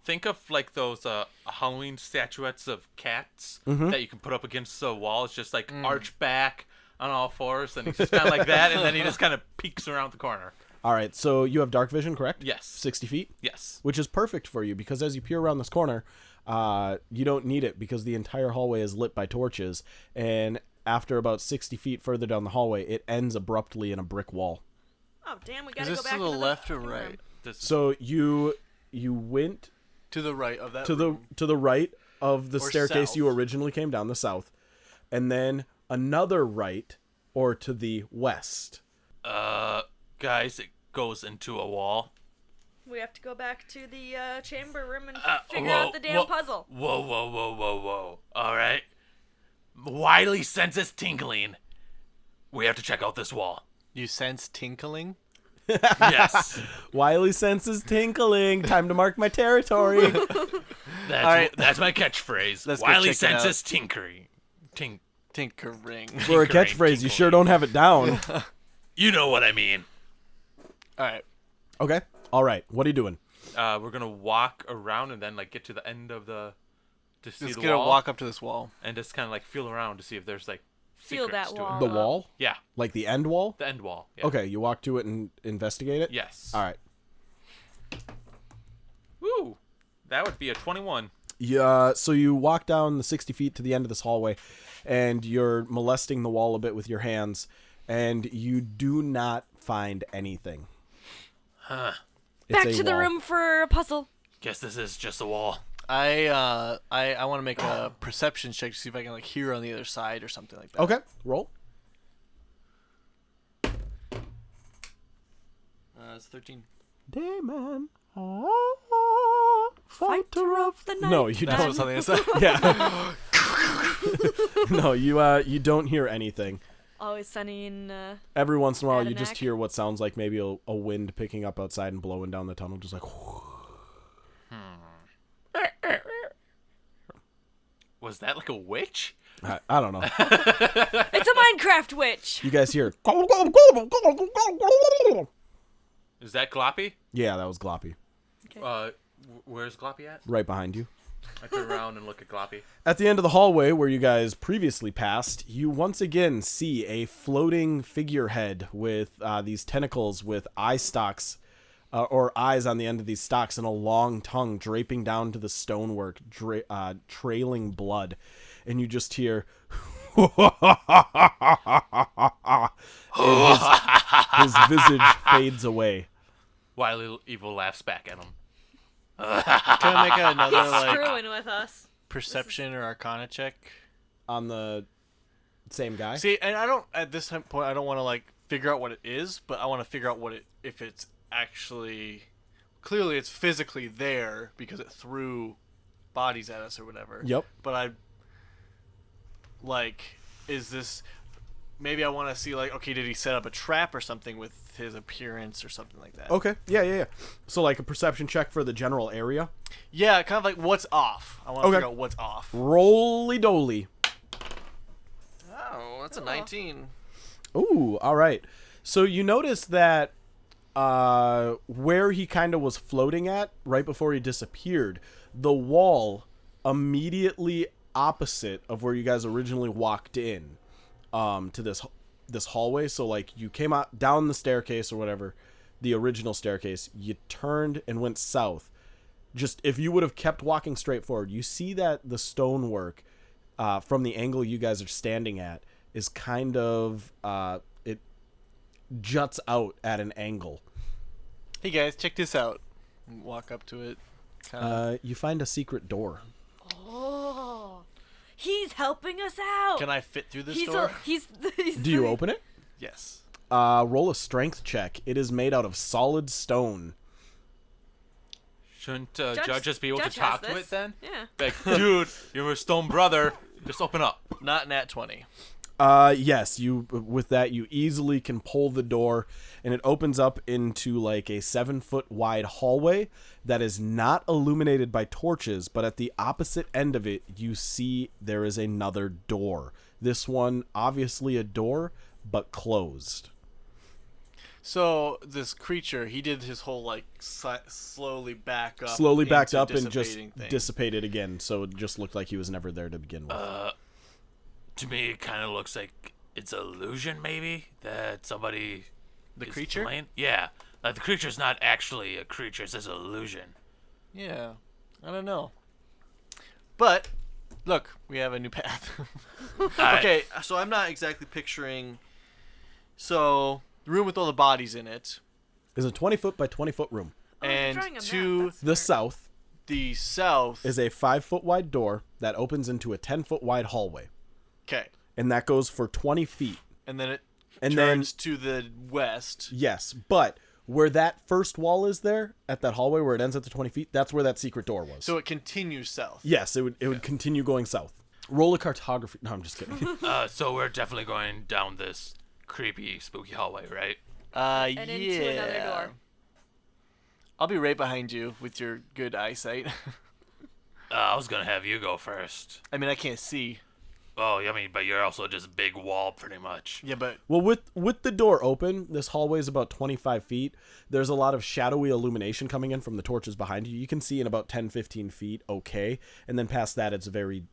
think of like those Halloween statuettes of cats that you can put up against the wall. It's just like arch back on all fours, and he's just kind of like that, and then he just kind of peeks around the corner. All right, so you have dark vision, correct? Yes. 60 feet? Yes. Which is perfect for you because as you peer around this corner, you don't need it because the entire hallway is lit by torches, and after about 60 feet further down the hallway, it ends abruptly in a brick wall. Oh damn, we Is gotta this go back to the into left or fucking right? room. This is, So you went To the right of that to room. the right of the Or staircase south. you originally came down, the south, and then another right or to the west. guys, it goes into a wall. We have to go back to the chamber room and Uh, figure whoa, out the damn whoa, puzzle. Whoa. All right. Wylee senses tingling. We have to check out this wall. You sense tinkling? Yes. Wylee senses tinkling. Time to mark my territory. That's my catchphrase. Let's go Wylee check it senses tinkering. Tinkering. For a catchphrase, you sure don't have it down. You know what I mean. Alright. Okay. All right. What are you doing? We're gonna walk around and then like get to the end of to see Just the gonna wall walk up to this wall. and just kind of like feel around to see if there's like Feel secrets that to wall. it. The wall? Yeah, Like the end wall? the end wall. Yeah. Okay, you walk to it and investigate it? Yes. All right. Woo. That would be a 21. Yeah, so you walk down the 60 feet to the end of this hallway, and you're molesting the wall a bit with your hands, and you do not find anything. Huh. It's Back a to the wall. room for a puzzle. Guess this is just a wall. I want to make a perception check to see if I can like hear on the other side or something like that. Okay, roll. It's 13. Damon, Fighter of the night. No, you That's don't. what something is. That. Yeah. No, you don't hear anything. Always sunny in. Every once in a while, you just Anadac. hear what sounds like maybe a wind picking up outside and blowing down the tunnel, just like. Was that like a witch? I don't know. It's a Minecraft witch. You guys hear? Is that Gloppy? Yeah, that was Gloppy, Where's Gloppy at? right behind you. I turn around and look at Gloppy. At the end of the hallway where you guys previously passed, you once again see a floating figurehead with these tentacles with eye stalks, or eyes on the end of these stalks, and a long tongue draping down to the stonework, trailing blood. And you just hear... and his visage fades away. Wylee Evil laughs back at him. Can I make another He's like screwing with us. perception or arcana check? On the same guy? See, and I don't at this point I don't want to like figure out what it is, but I want to figure out if it's actually clearly it's physically there because it threw bodies at us or whatever. Yep. But is this maybe I want to see like okay, did he set up a trap or something with his appearance or something like that? Okay, yeah. So like a perception check for the general area. Yeah, kind of like what's off. I want to Okay. figure out what's off. Roly-doly. Oh, that's a 19. Ooh, all right. So you notice that where he kind of was floating at right before he disappeared, the wall immediately opposite of where you guys originally walked in to this hallway. So like you came out down the staircase or whatever, the original staircase, you turned and went south. Just if you would have kept walking straight forward, you see that the stonework from the angle you guys are standing at is kind of it juts out at an angle. Hey guys, check this out. Walk up to it. You find a secret door. Oh, he's helping us out. Can I fit through this door? He's Do you open it? Yes. Roll a strength check. It is made out of solid stone. Shouldn't judges be able to Judge talk has to this. it then? Yeah. Like, dude, you're a stone brother. Just open up. Not nat 20. Yes, you with that you easily can pull the door, and it opens up into like a 7-foot wide hallway that is not illuminated by torches, but at the opposite end of it you see there is another door. This one obviously a door, but closed. So this creature, he did his whole like slowly back up. Slowly backed into up and just dissipating thing. dissipated again, so it just looked like he was never there to begin with. To me, it kind of looks like it's an illusion, maybe, that somebody The is creature? playing. Yeah. Like, the creature's not actually a creature. It's just an illusion. Yeah, I don't know. But look, we have a new path. Okay, so I'm not exactly picturing. So the room with all the bodies in it, Is a 20-foot by 20-foot room. Oh, you're and drawing a map. to That's The smart. south the south is a 5-foot wide door that opens into a 10-foot wide hallway, Okay, and that goes for 20 feet. and then it And then turns to the west. yes, but where that first wall is there at that hallway where it ends at the 20 feet, that's where that secret door was. So it continues south. yes, it would continue going south. Roll a cartography. No, I'm just kidding. So we're definitely going down this creepy, spooky hallway, right? Yeah. And into another door. I'll be right behind you with your good eyesight. I was going to have you go first. I mean, I can't see. Oh, I mean, but you're also just a big wall, pretty much. Yeah, but Well, with the door open, this hallway is about 25 feet. There's a lot of shadowy illumination coming in from the torches behind you. You can see in about 10, 15 feet, okay. And then past that, it's a very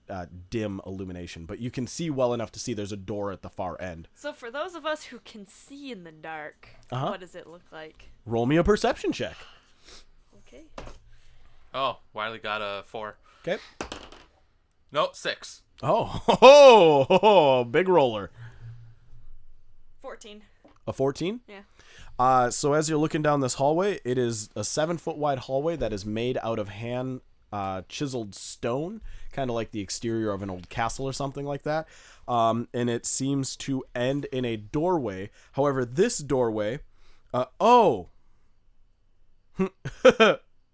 dim illumination. But you can see well enough to see there's a door at the far end. So for those of us who can see in the dark, Uh-huh. what does it look like? Roll me a perception check. Okay. Oh, Wylee got a 4. Okay. No, 6. Oh, big roller. 14. A 14? Yeah. So as you're looking down this hallway, it is a 7-foot wide hallway that is made out of hand chiseled stone, kind of like the exterior of an old castle or something like that. And it seems to end in a doorway. However, this doorway,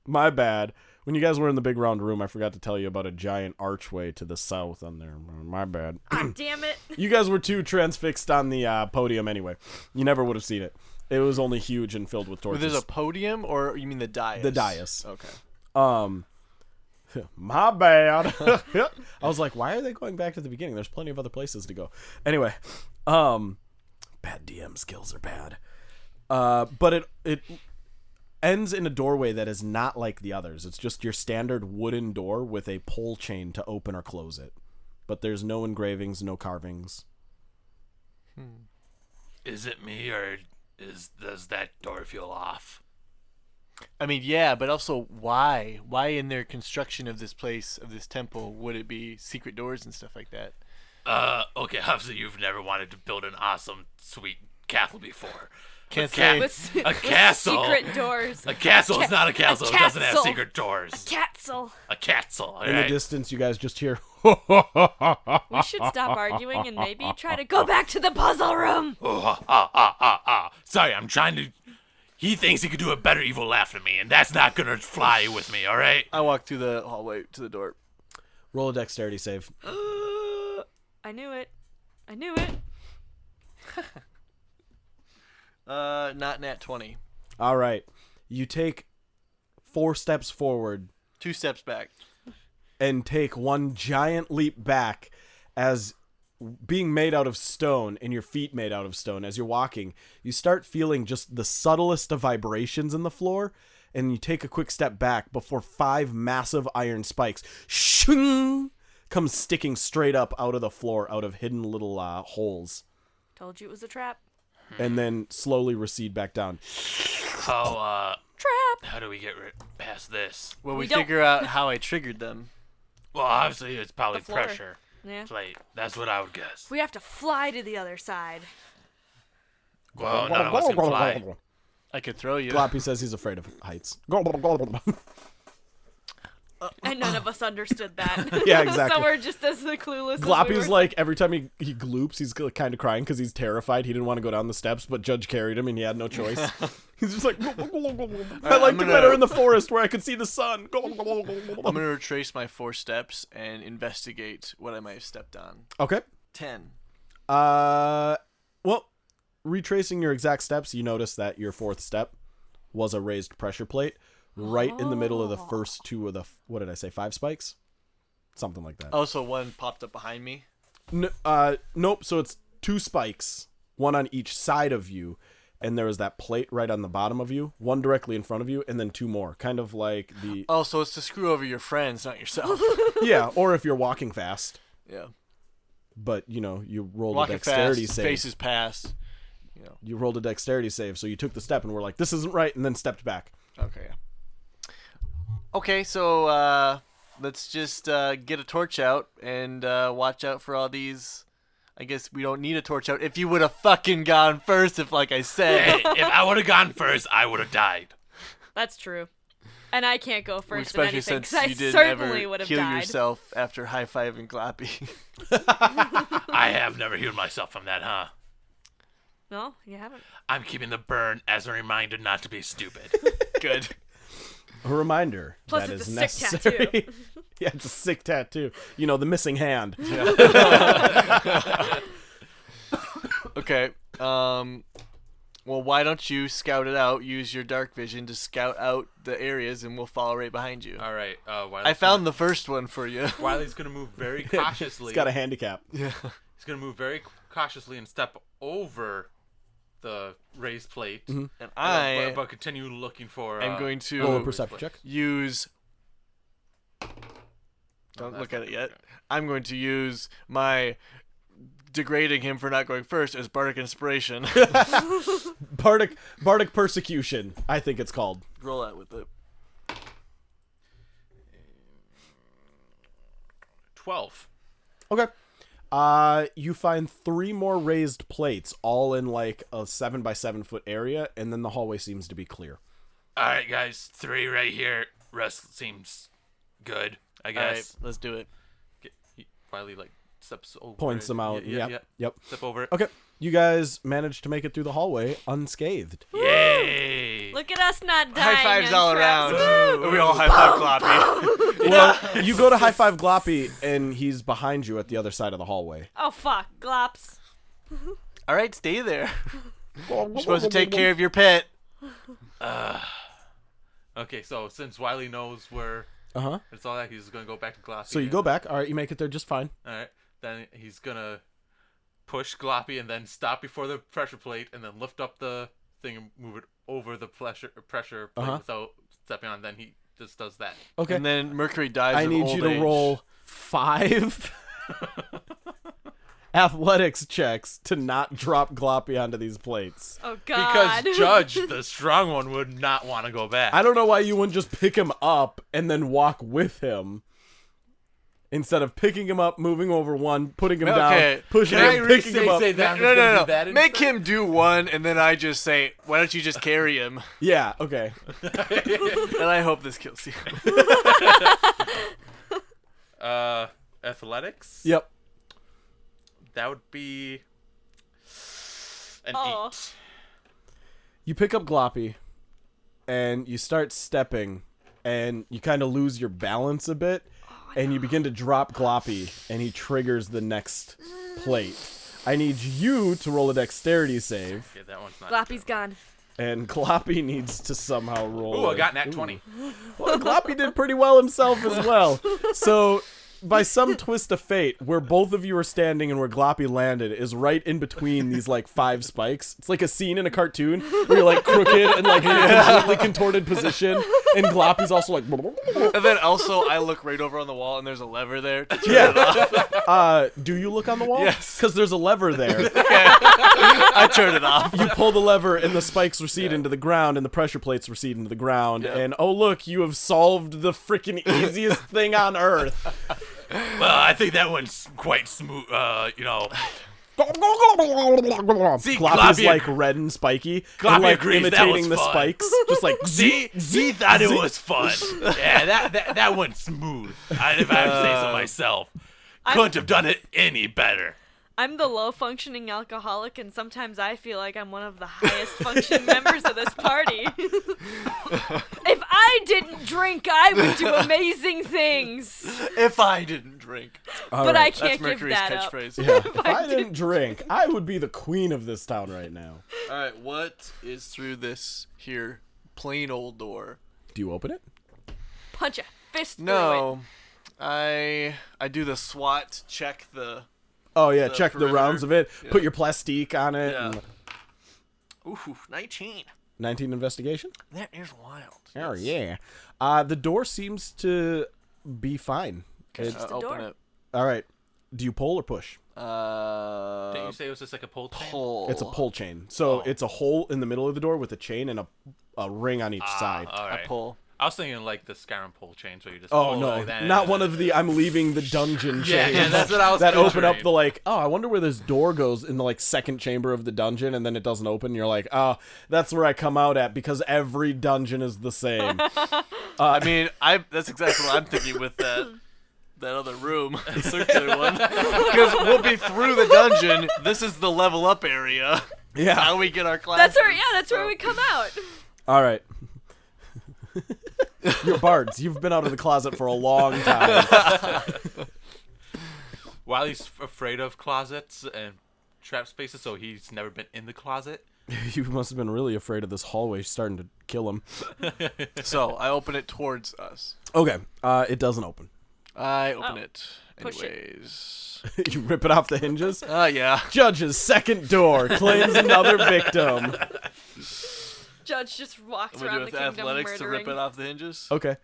my bad. When you guys were in the big round room, I forgot to tell you about a giant archway to the south on there. My bad. Ah, damn it. You guys were too transfixed on the podium anyway. You never would have seen it. It was only huge and filled with torches. there's a podium, or you mean the dais? The dais. Okay. My bad. I was like, why are they going back to the beginning? There's plenty of other places to go. Anyway, bad DM skills are bad. But it ends in a doorway that is not like the others. It's just your standard wooden door with a pole chain to open or close it. But there's no engravings, no carvings. Is it me, or does that door feel off? I mean, yeah, but also why? Why in their construction of this place, of this temple, would it be secret doors and stuff like that? Okay, obviously you've never wanted to build an awesome, sweet castle before. Can't cat- say. With, A with castle. secret doors. A castle is not a castle. It doesn't have castle. secret doors. Castle. A castle. In the Alright. distance, you guys just hear... We should stop arguing and maybe try to go back to the puzzle room. Sorry, I'm trying to. He thinks he could do a better evil laugh than me, and that's not gonna fly with me. All right. I walk through the hallway to the door. Roll a dexterity save. I knew it. I knew it. Not nat 20. All right. You take 4 steps forward 2 steps back. and take one giant leap back as being made out of stone and your feet made out of stone, as you're walking, you start feeling just the subtlest of vibrations in the floor, and you take a quick step back before 5 massive iron spikes shing, come sticking straight up out of the floor, out of hidden little holes, Told you it was a trap. and then slowly recede back down. Trap! How do we get past this? Well, we don't- figure out how I triggered them. Well, obviously it's probably The floor. pressure. Yeah. Plate. That's what I would guess. We have to fly to the other side. Well, none of us can fly. I could throw you. Gloppy says he's afraid of heights. And none of us understood that. Yeah, exactly. So we're just as clueless Gloppy's as we were. like, every time he gloops, he's kind of crying because he's terrified. He didn't want to go down the steps, but Judge carried him and he had no choice. He's just like, I liked it better in the forest where I could see the sun. I'm going to retrace my 4 steps and investigate what I might have stepped on. Okay. 10. Well, retracing your exact steps, you notice that your 4th step was a raised pressure plate right in the middle of the first 2 of the, what did I say, 5 spikes? Something like that. Oh, so one popped up behind me? Nope, so it's 2 spikes, one on each side of you, and there was that plate right on the bottom of you, one directly in front of you, and then 2 more, kind of like the... Oh, so it's to screw over your friends, not yourself. Yeah, or if you're walking fast, Yeah. but, you rolled a Walking dexterity fast, save. faces past. You rolled a dexterity save, so you took the step and were like, this isn't right, and then stepped back. Okay. Okay, so let's just get a torch out and watch out for all these. I guess we don't need a torch out. If you would have fucking gone first, like I said. Hey, if I would have gone first, I would have died. That's true. And I can't go first in Especially anything, since because I you didn't certainly ever would have heal died. yourself after high-fiving Gloppy. I have never healed myself from that, huh? No, you haven't. I'm keeping the burn as a reminder not to be stupid. Good. A reminder Plus, that it's is a sick necessary. tattoo. Yeah, it's a sick tattoo. The missing hand. Okay. Well, why don't you scout it out? Use your dark vision to scout out the areas, and we'll follow right behind you. All right. I found the first one for you. Wiley's gonna move very cautiously. He's got a handicap. Yeah. He's gonna move very cautiously and step over the raised plate. Mm-hmm. And I but continue looking for. am going to Roll a perception check. use. Don't look at it yet. I'm going to use my degrading him for not going first as bardic inspiration. Bardic persecution, I think it's called. Roll that with it. 12. Okay. You find 3 more raised plates, all in like a 7 by 7 foot area, and then the hallway seems to be clear. All right, guys. 3 right here. Rest seems good, I All right, guess. let's do it. Wiley steps over. Points it. them out. Yeah. Yep. Step over it. Okay. You guys managed to make it through the hallway unscathed. Yay! Look at us not dying. High fives on all traps. around. We all high five Gloppy. Well, you go to high five Gloppy, and he's behind you at the other side of the hallway. Oh, fuck. Glops. All right, stay there. You're supposed to take care of your pet. Okay, so since Wiley knows where Uh-huh. it's all that, he's gonna go back to Gloppy. So you go back. All right, you make it there just fine. All right. Then he's gonna push Gloppy and then stop before the pressure plate and then lift up the thing and move it over the pressure plate without stepping on. Then he just does that. Okay. And then Mercury dies I of need old you to age. roll 5 athletics checks to not drop Gloppy onto these plates. Oh, God. Because Judge, the strong one, would not want to go back. I don't know why you wouldn't just pick him up and then walk with him. Instead of picking him up, moving over one, putting him Okay. down, pushing Can I him, picking him up. say that? I'm No, just gonna no, do that no. Make instead? him do one, and then I just say, why don't you just carry him? Yeah, okay. And I hope this kills you. Athletics? Yep. That would be an Oh. 8. You pick up Gloppy, and you start stepping, and you kind of lose your balance a bit, and you begin to drop Gloppy, and he triggers the next plate. I need you to roll a dexterity save, Yeah, that one's not. Gloppy's gone. and Gloppy needs to somehow roll. Ooh, I a- got nat 20. Well, Gloppy did pretty well himself as well. So by some twist of fate, where both of you are standing and where Gloppy landed is right in between these like 5 spikes. It's like a scene in a cartoon where you're like crooked and like in a completely contorted position, and Gloppy's also like. And then also, I look right over on the wall, and there's a lever there to turn it off. Do you look on the wall? Yes. Because there's a lever there. I turn it off. You pull the lever, and the spikes recede into the ground, and the pressure plates recede into the ground. Yeah. And oh look, you have solved the freaking easiest thing on earth. Well, I think that one's quite smooth. See, Gloppy's Gloppy like red and spiky, Gloppy and like agrees, that imitating was the fun. spikes, just like Z thought it was fun. Yeah, that went smooth. If I have to say so myself. Couldn't have done it any better. I'm the low-functioning alcoholic, and sometimes I feel like I'm one of the highest-functioning members of this party. If I didn't drink, I would do amazing things. If I didn't drink. But I That's can't give Mercury's that up. catchphrase. Yeah, if I didn't drink, I would be the queen of this town right now. All right, what is through this here plain old door? Do you open it? Punch a fist through it. No, I do the SWAT check the. Oh yeah, The check the perimeter. rounds of it. Yeah. Put your plastique on it. Yeah. And Ooh, 19. 19 investigation. That is wild. Oh Yes. yeah. The door seems to be fine. It's, the Open door. it. all right. Do you pull or push? Didn't you say it was just like a pull chain? Pull. It's a pull chain. So Oh. it's a hole in the middle of the door with a chain and a ring on each side. All I right. pull. I was thinking like the Skyrim pull chains where you just Oh pull no, like that. not one of the I'm leaving the dungeon Yeah, chains yeah, that's what I was that open picturing. up the like, oh, I wonder where this door goes in the like second chamber of the dungeon, and then it doesn't open. You're like, oh, that's where I come out at because every dungeon is the same. I mean, that's exactly what I'm thinking with that other room, the circular one. Because we'll be through the dungeon. This is the level up area. Yeah. How we get our class. That's where we come out. All right. You're bards. You've been out of the closet for a long time. Wylie's afraid of closets and trap spaces, so he's never been in the closet. You must have been really afraid of this hallway starting to kill him. So I open it towards us. Okay. It doesn't open. I open Oh. it. Push it. Anyways. You rip it off the hinges. Yeah. Judge's second door claims another victim. Judge just walks I'm gonna around do the with kingdom athletics to murdering. rip it off the hinges. Okay.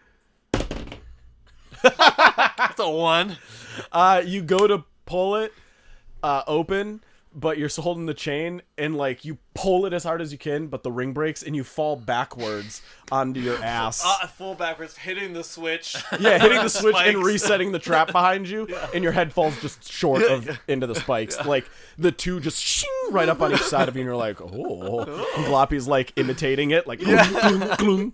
That's a 1. You go to pull it open, but you're still holding the chain, and like you pull it as hard as you can, but the ring breaks and you fall backwards onto your ass. Full backwards, hitting the switch. Yeah, hitting the switch and Spikes. resetting the trap behind you, and your head falls just short of into the spikes. Like the two just shing right up on each side of you, and you're like, oh. And Gloppy's like imitating it, like gloom, gloom, gloom.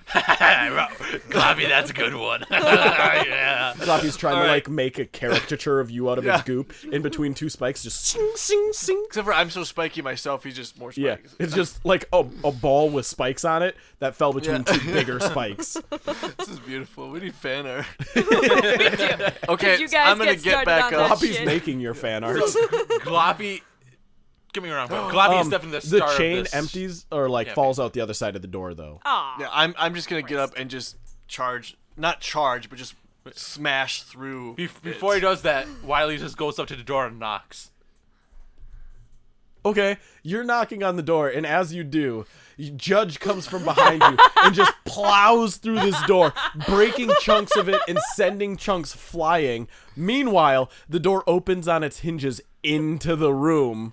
Gloppy, that's a good one. Yeah. Gloppy's trying to All right. like make a caricature of you out of its goop in between two spikes, just sing, sing, sing. Except for I'm so spiky myself, he's just more Yeah, spikes. it's just like a ball with spikes on it that fell between two bigger spikes. This is beautiful. We need fan art. Me too. Okay, Could you guys I'm gonna get get started back on up. that Gloppy's shit? making your fan art. Gloppy, get me wrong, but Gloppy is definitely the star chain of this. empties or like Yeah, falls out the other side of the door though. Aw. Yeah, I'm just gonna get up and just charge, not charge, but just smash through. Before he does that, Wylee just goes up to the door and knocks. Okay, you're knocking on the door, and as you do, Judge comes from behind you and just plows through this door, breaking chunks of it and sending chunks flying. Meanwhile, the door opens on its hinges into the room.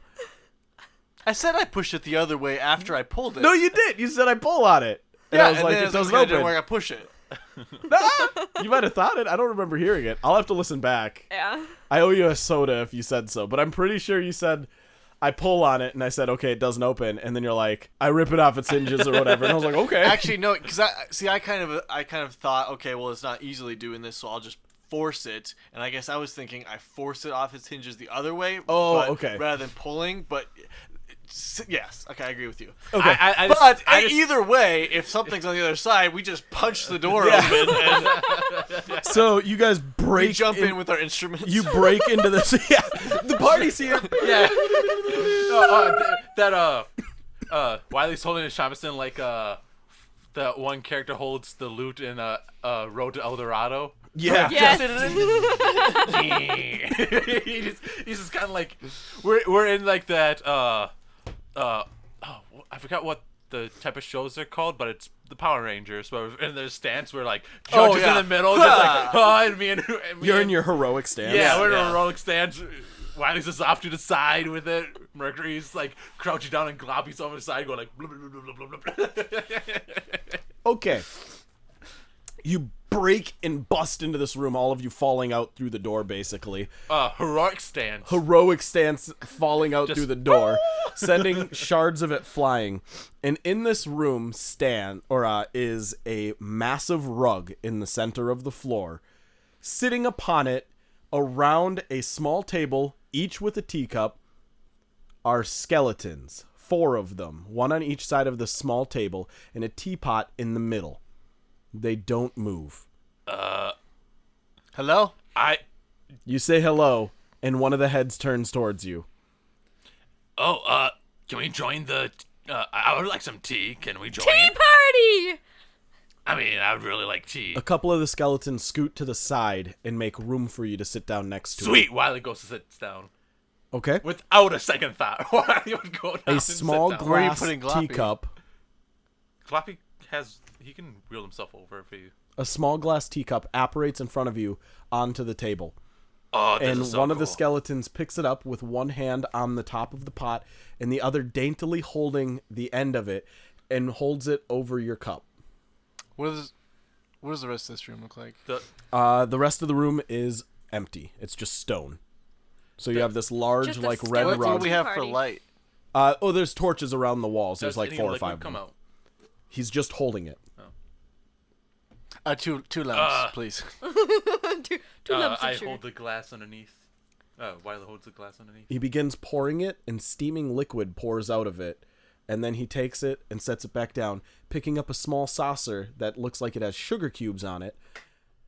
I said I pushed it the other way after I pulled it. No, you did. You said I pull on it. And yeah, I was like, then it doesn't "Okay, open. didn't work, I push it. You might have thought it. I don't remember hearing it. I'll have to listen back. Yeah. I owe you a soda if you said so, but I'm pretty sure you said I pull on it, and I said, okay, it doesn't open, and then you're like, I rip it off its hinges or whatever, and I was like, okay. Actually, no, because I kind of thought, okay, well, it's not easily doing this, so I'll just force it. And I guess I was thinking I force it off its hinges the other way. Oh, but okay. Rather than pulling, but yes, okay, I agree with you. Okay. But I just- either way, if something's on the other side, we just punch the door open and So you guys we break jump in with our instruments. You break into this. Yeah, the party's here. Yeah. Wylee's holding a shamisen like the one character holds the loot in Road to El Dorado. Yeah. Yes. he's just kind of like we're in like that I forgot what the type of shows they're called, but it's the Power Rangers. Where in their stance, we're like judges in the middle, just like and me and You're in your heroic stance. yeah, we're in a heroic stance. Wiley's just off to the side with it. Mercury's like crouching down, and Gloppy's on the side going like blah, blah, blah, blah, blah, blah. Okay. You break and bust into this room, all of you falling out through the door, basically. Heroic stance. Heroic stance falling out through the door, sending shards of it flying. And in this room is a massive rug in the center of the floor. Sitting upon it, around a small table, each with a teacup, are skeletons. 4 of them, one on each side of the small table, and a teapot in the middle. They don't move. Hello? You say hello, and one of the heads turns towards you. Can we join the I would like some tea. Can we join? Tea party! I mean, I would really like tea. A couple of the skeletons scoot to the side and make room for you to sit down next to Sweet. Wiley goes to sit down. Okay. Without a second thought. Wiley would go down A and small sit down. Where are you glass putting Gloppy? teacup. Gloppy he can wheel himself over for you. A small glass teacup apparates in front of you onto the table. Oh, this And is so one of the cool. skeletons picks it up with one hand on the top of the pot and the other daintily holding the end of it and holds it over your cup. What does the rest of this room look like? The rest of the room is empty. It's just stone. So you have this large, Just a like, red skeleton What do rug. we have for Party. light? There's torches around the walls. There's Does like any 4 or liquid 5 of come them. out? He's just holding it. Two lamps, please. two lumps I of sugar. hold the glass underneath. Wiley holds the glass underneath. He begins pouring it, and steaming liquid pours out of it. And then he takes it and sets it back down, picking up a small saucer that looks like it has sugar cubes on it.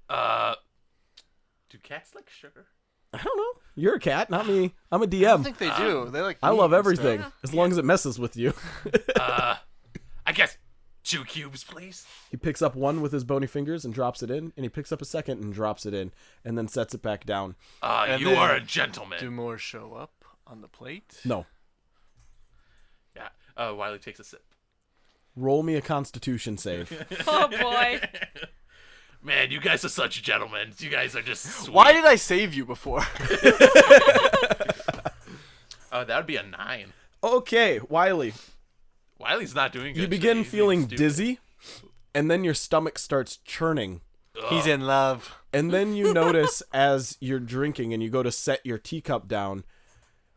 Do cats like sugar? I don't know. You're a cat, not me. I'm a I DM. don't think they do. They like. I meat love and everything, stuff. as long as it messes with you. I guess 2 cubes, please. He picks up one with his bony fingers and drops it in, and he picks up a second and drops it in, and then sets it back down. And You then are a gentleman. Do more show up on the plate? No. Yeah. Wiley takes a sip. Roll me a constitution save. Oh boy. Man, you guys are such gentlemen. You guys are just sweet. Why did I save you before? That would be a 9. Okay, Wylee. Wiley's not doing good. You begin He's feeling stupid. dizzy, and then your stomach starts churning. He's in love. And then you notice as you're drinking and you go to set your teacup down,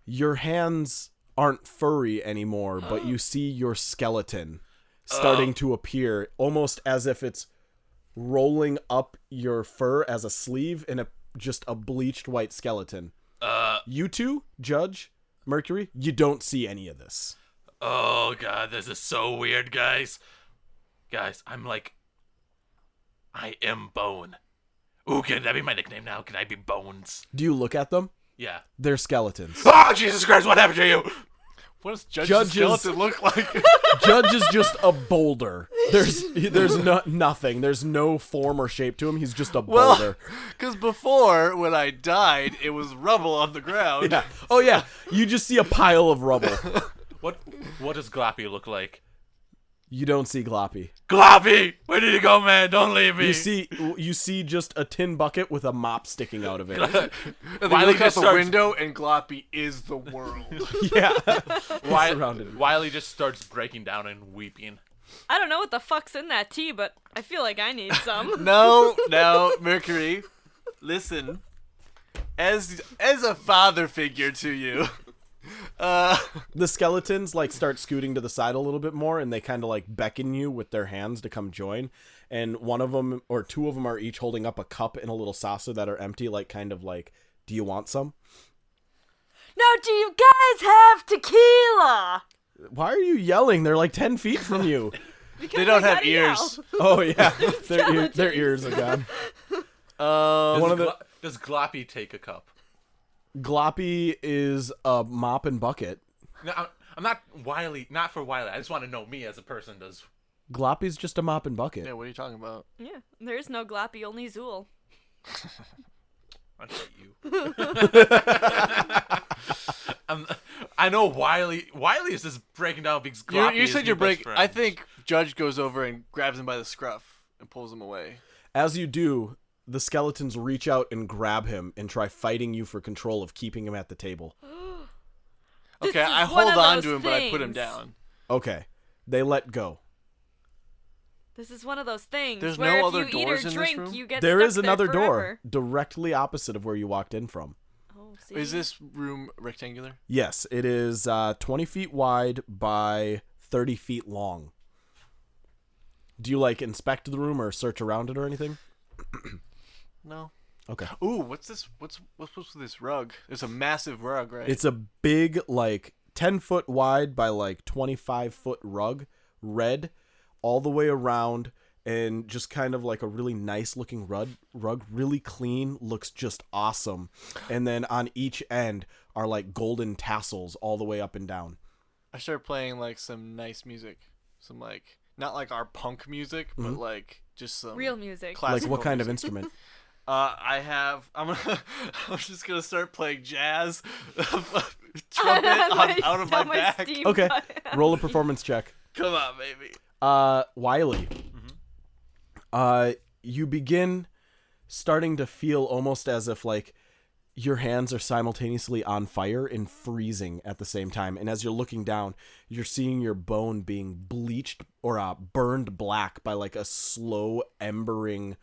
your hands aren't furry anymore, but you see your skeleton starting to appear, almost as if it's rolling up your fur as a sleeve in just a bleached white skeleton. You two, Judge, Mercury, you don't see any of this. Oh god, this is so weird, guys. Guys, I am Bone. Ooh, can that be my nickname now? Can I be Bones? Do you look at them? Yeah. They're skeletons. Oh, Jesus Christ, what happened to you? What does Judge's Judge's- skeleton look like? Judge is just a boulder. There's nothing. There's no form or shape to him. He's just a boulder. Because before, when I died, it was rubble on the ground. Yeah. Oh yeah. You just see a pile of rubble. What does Gloppy look like? You don't see Gloppy. Gloppy! Where did you go, man? Don't leave me. You see just a tin bucket with a mop sticking out of it. And then you Wiley look out just the starts- window, and Gloppy is the world. Yeah. Wiley, Wiley just starts breaking down and weeping. I don't know what the fuck's in that tea, but I feel like I need some. No, Mercury, listen. As a father figure to you, The skeletons start scooting to the side a little bit more, and they kind of beckon you with their hands to come join. And one of them or two of them are each holding up a cup and a little saucer that are empty, do you want some? Now, do you guys have tequila? Why are you yelling? They're 10 feet from you. Because they don't I have gotta ears. yell. Oh yeah, their ears are gone. Does Gloppy take a cup? Gloppy is a mop and bucket. No, I'm not Wiley. Not for Wiley. I just want to know me as a person. Does Gloppy's just a mop and bucket. Yeah, what are you talking about? Yeah, there is no Gloppy, only Zool. I hate you. I know Wylee. Wylee is just breaking down because You said you're break. I think Judge goes over and grabs him by the scruff and pulls him away. As you do, the skeletons reach out and grab him and try fighting you for control of keeping him at the table. Okay, is I one hold of on those to him, but I put him things. down. Okay, they let go. This is one of those things There's where no if other you eat doors or in this drink, room? you get There stuck is another there door forever. directly opposite of where you walked in from. Oh, see? Is this room rectangular? Yes, it is 20 feet wide by 30 feet long. Do you like inspect the room or search around it or anything? No. Okay. Ooh, what's this? What's with this rug? It's a massive rug, right? It's a big, like 10-foot wide by like 25-foot rug, red, all the way around, and just kind of like a really nice looking rug, really clean, looks just awesome. And then on each end are like golden tassels all the way up and down. I started playing like some nice music, some like not like our punk music, but like just some Real music. Like classical what kind of music. instrument? I'm just gonna start playing jazz, trumpet out of my back. Steam Okay, button. roll a performance check. Come on, baby. Wylee. You begin starting to feel almost as if like your hands are simultaneously on fire and freezing at the same time. And as you're looking down, you're seeing your bone being bleached or burned black by like a slow embering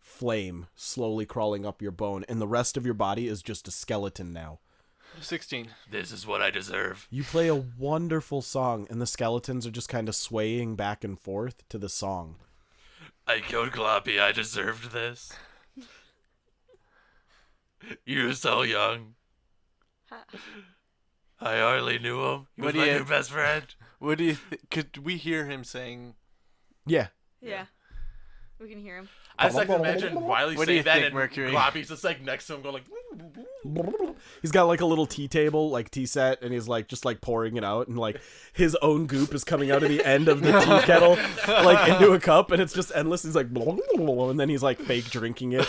flame slowly crawling up your bone. And the rest of your body is just a skeleton now. 16. This is what I deserve. You play a wonderful song, and the skeletons are just kind of swaying back and forth to the song. I killed Gloppy. I deserved this. You're so young. I hardly knew him. He was my new best friend. What do you could we hear him saying? Yeah. Yeah. We can hear him. I just like to imagine Wylee What do you saying that think, and Mercury? Gloppy's just like next to him going like... He's got like a little tea table, like tea set, and he's like just like pouring it out, and like his own goop is coming out of the end of the tea kettle, like into a cup, and it's just endless. He's like, and then he's like fake drinking it.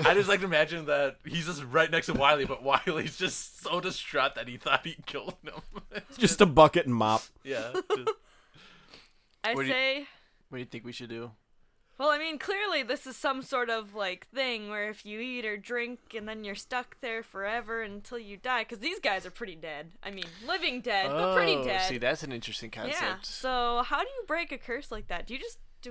I just like to imagine that he's just right next to Wylee, but Wiley's just so distraught that he thought he killed him. Just a bucket and mop. Yeah. I What do you- say, What do you think we should do? well, I mean, clearly this is some sort of like thing where if you eat or drink and then you're stuck there forever until you die, because these guys are pretty dead. I mean, living dead, but pretty dead. See, that's an interesting concept. Yeah. So how do you break a curse like that? Do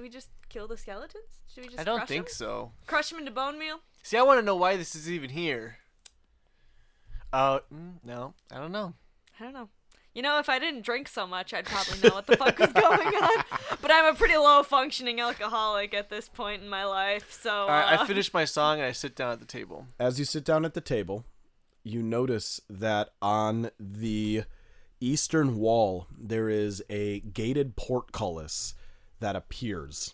we just kill the skeletons? Do we just I don't crush think them? so. Crush them into bone meal? See, I want to know why this is even here. No, I don't know. I don't know. You know, if I didn't drink so much, I'd probably know what the fuck was going on. But I'm a pretty low-functioning alcoholic at this point in my life, so... All right, I finished my song and I sit down at the table. As you sit down at the table, you notice that on the eastern wall there is a gated portcullis that appears.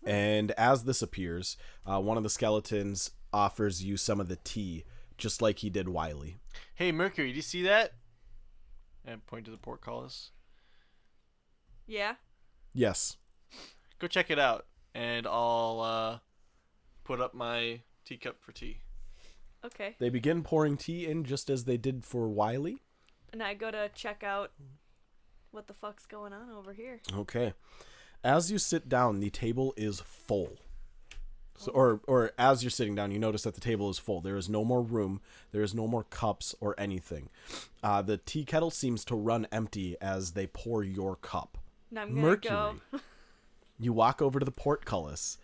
And as this appears, one of the skeletons offers you some of the tea, just like he did Wylee. Hey, Mercury, do you see that? And point to the portcullis. Yeah? Yes. Go check it out, and I'll put up my teacup for tea. Okay. They begin pouring tea in just as they did for Wylee. And I go to check out what the fuck's going on over here. Okay. As you sit down, the table is full. So, or as you're sitting down, you notice that the table is full. There is no more room. There is no more cups or anything. The tea kettle seems to run empty as they pour your cup. And I'm gonna Mercury. go... You walk over to the portcullis,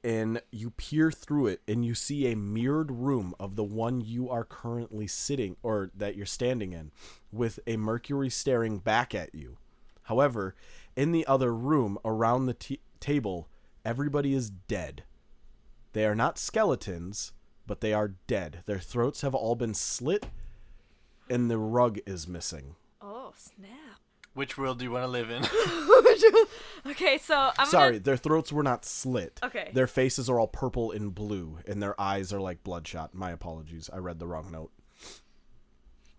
and you peer through it, and you see a mirrored room of the one you are currently sitting, or that you're standing in, with a Mercury staring back at you. However, in the other room, around the table, everybody is dead. They are not skeletons, but they are dead. Their throats have all been slit, and the rug is missing. Oh, snap. Which world do you want to live in? Okay, so I'm Sorry, their throats were not slit. Okay. Their faces are all purple and blue, and their eyes are like bloodshot. My apologies. I read the wrong note.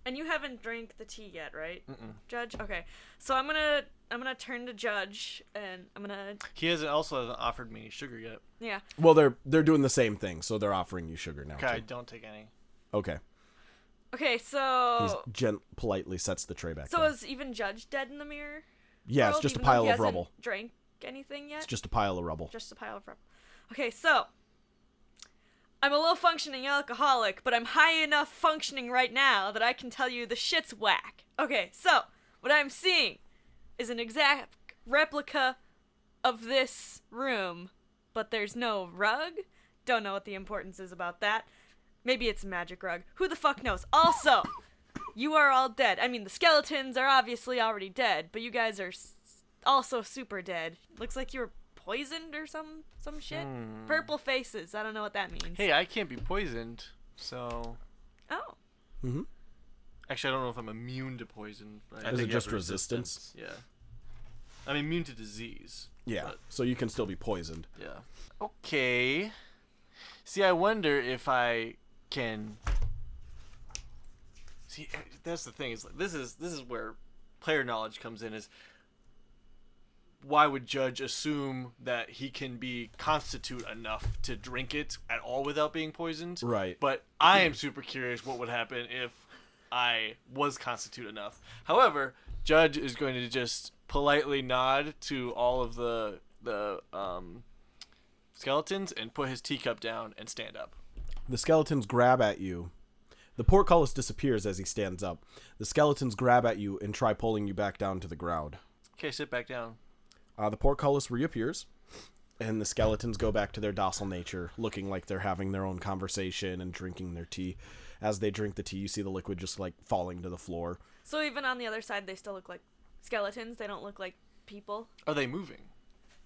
And you haven't drank the tea yet, right? Judge? Okay. So I'm gonna turn to Judge, and I'm gonna... He hasn't offered me any sugar yet. Yeah. Well, they're doing the same thing, so they're offering you sugar now. Okay, I too. don't take any. Okay. Okay, so... He politely sets the tray back So down. is even Judge dead in the mirror? Yeah, it's world, just a even though pile he of hasn't rubble. Drank anything yet? It's just a pile of rubble. Just a pile of rubble. Okay, so... I'm a low-functioning alcoholic, but I'm high enough functioning right now that I can tell you the shit's whack. Okay, so, what I'm seeing is an exact replica of this room, but there's no rug. Don't know what the importance is about that. Maybe it's a magic rug. Who the fuck knows? Also, you are all dead. I mean, the skeletons are obviously already dead, but you guys are also super dead. Looks like you were poisoned or some shit. Purple faces. I don't know what that means. Hey, I can't be poisoned, so... Oh. Mm-hmm. Actually, I don't know if I'm immune to poison. But Is it think you just have resistance? Yeah. I'm immune to disease. Yeah, but- so you can still be poisoned. Yeah. Okay. See, I wonder if I can... See, that's the thing. Is like, this is where player knowledge comes in, is... Why would Judge assume that he can be constitute enough to drink it at all without being poisoned? Right. But I am super curious what would happen if I was constitute enough. However, Judge is going to just politely nod to all of the skeletons and put his teacup down and stand up. The skeletons grab at you. The portcullis disappears as he stands up. The skeletons grab at you and try pulling you back down to the ground. Okay, sit back down. The portcullis reappears, and the skeletons go back to their docile nature, looking like they're having their own conversation and drinking their tea. As they drink the tea, you see the liquid just, like, falling to the floor. So even on the other side, they still look like skeletons? They don't look like people? Are they moving?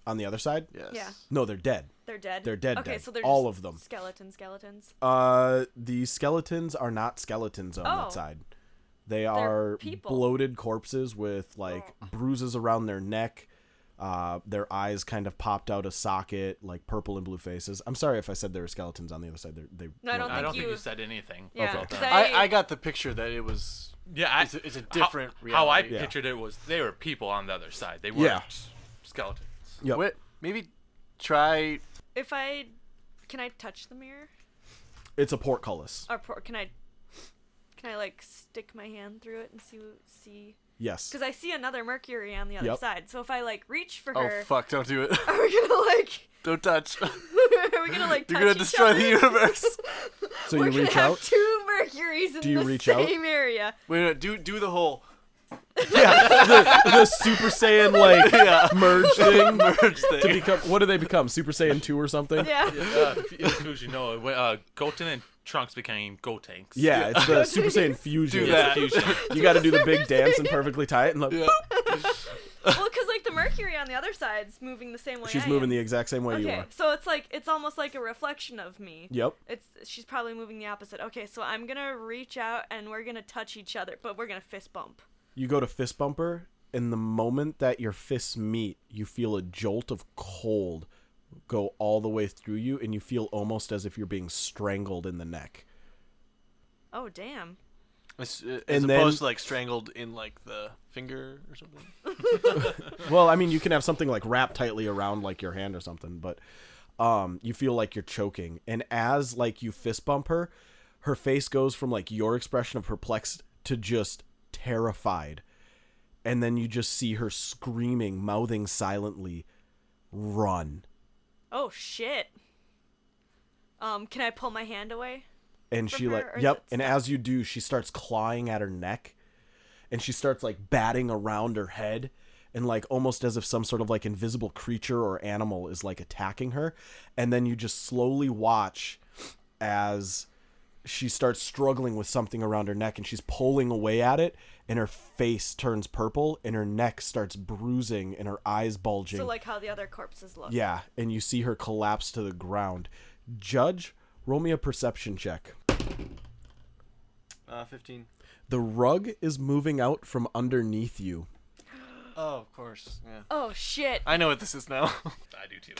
On the other side? Yes. Yeah. No, they're dead. They're dead? They're dead, Okay, dead. so they're all just of them. Skeletons. The skeletons are not skeletons on Oh. that side. They are people. bloated corpses with, like, bruises around their neck. Their eyes kind of popped out of socket, like purple and blue faces. I'm sorry if I said there were skeletons on the other side. No, I don't I don't you- think you said anything. Yeah, Okay. 'cause I got the picture that it was... Yeah, It's a different how I reality. Yeah. pictured it was they were people on the other side. They weren't Yeah. skeletons. Yep. Wait, maybe try... Can I touch the mirror? It's a portcullis. Or can I like stick my hand through it and see? Yes. Because I see another Mercury on the other Yep. side. So if I like reach for Oh, her, fuck, don't do it. are we gonna like? Don't touch. Are we gonna like? You're touch gonna each destroy other? the universe. So We're you gonna reach have out? two Mercuries in Do you the reach out? same area. Wait, do the whole... Yeah. The Super Saiyan, like, Yeah. merge thing. merge thing. To become, what do they become? Super Saiyan 2 or something? Yeah. You know, Goten and Trunks became Gotenks. Yeah, it's the Super Saiyan fusion. Do that. Fusion. You got to do the big dance and perfectly tie it. And like, Yeah. Well, because like the Mercury on the other side's moving the same way. she's I moving am. the exact same way you Okay, are. so it's almost like a reflection of me. Yep. She's probably moving the opposite. Okay, so I'm gonna reach out and we're gonna touch each other, but we're gonna fist bump. You go to fist bumper, and the moment that your fists meet, you feel a jolt of cold go all the way through you, and you feel almost as if you're being strangled in the neck. Oh damn. As And opposed then- to like strangled in like the finger or something. Well, I mean, you can have something like wrapped tightly around like your hand or something, but you feel like you're choking. And as like you fist bump her face goes from like your expression of perplexed to just terrified. And then you just see her screaming, mouthing silently, "Run." Oh shit. Can I pull my hand away? And From she her, like, or is yep. it And stuck? as you do, she starts clawing at her neck, and she starts like batting around her head, and like almost as if some sort of like invisible creature or animal is like attacking her. And then you just slowly watch as she starts struggling with something around her neck, and she's pulling away at it, and her face turns purple, and her neck starts bruising, and her eyes bulging. So like how the other corpses look. Yeah, and you see her collapse to the ground. Judge, roll me a perception check. 15. The rug is moving out from underneath you. Oh, of course. Yeah. Oh shit. I know what this is now. I do too.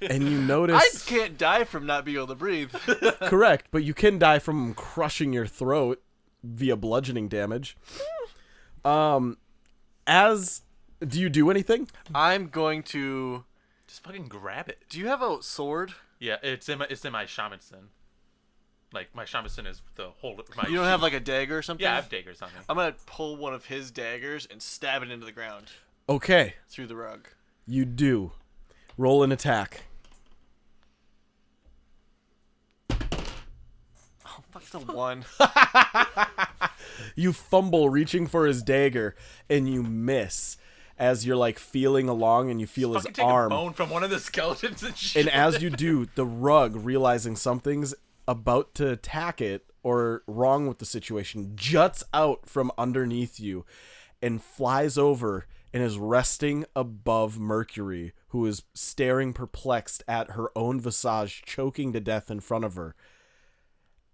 And you I notice... can't die from not being able to breathe. Correct, but you can die from crushing your throat. via bludgeoning damage. Do you do anything? I'm going to. Just fucking grab it. Do you have a sword? Yeah, it's in my shamanson. Like my shamanson is the whole. You don't have like a dagger or something? Yeah, I have daggers on me. I'm gonna pull one of his daggers and stab it into the ground Okay, through the rug. you do. Roll an attack. Oh, fuck the one. You fumble reaching for his dagger, and you miss as you're like feeling along, and you feel his Fucking take arm. a bone from one of the skeletons and shit. And as you do, the rug, realizing something's about to attack it or wrong with the situation, juts out from underneath you and flies over and is resting above Mercury, who is staring perplexed at her own visage, choking to death in front of her.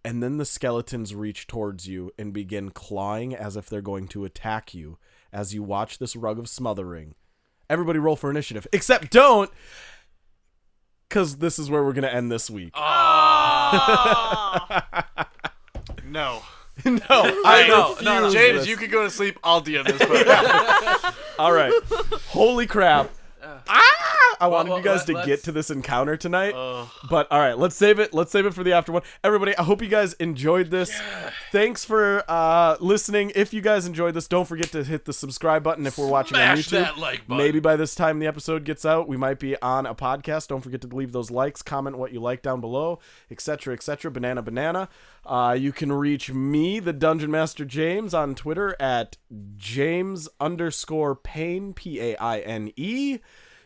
And then the skeletons reach towards you and begin clawing as if they're going to attack you as you watch this rug of smothering. Everybody roll for initiative. Except don't, because this is where we're going to end this week. No. No, I No, refuse no, James, this. you could go to sleep. I'll DM this. But All right. Holy crap. I wanted well, you guys to let's- get to this encounter tonight, but all right, let's save it. Let's save it for the after one. Everybody, I hope you guys enjoyed this. Thanks for listening. If you guys enjoyed this, don't forget to hit the subscribe button if we're watching on Smash YouTube. that like button. Maybe by this time the episode gets out, we might be on a podcast. Don't forget to leave those likes, comment what you like down below, etc., etc. Banana. You can reach me, the Dungeon Master James, on Twitter at James_Paine, Paine.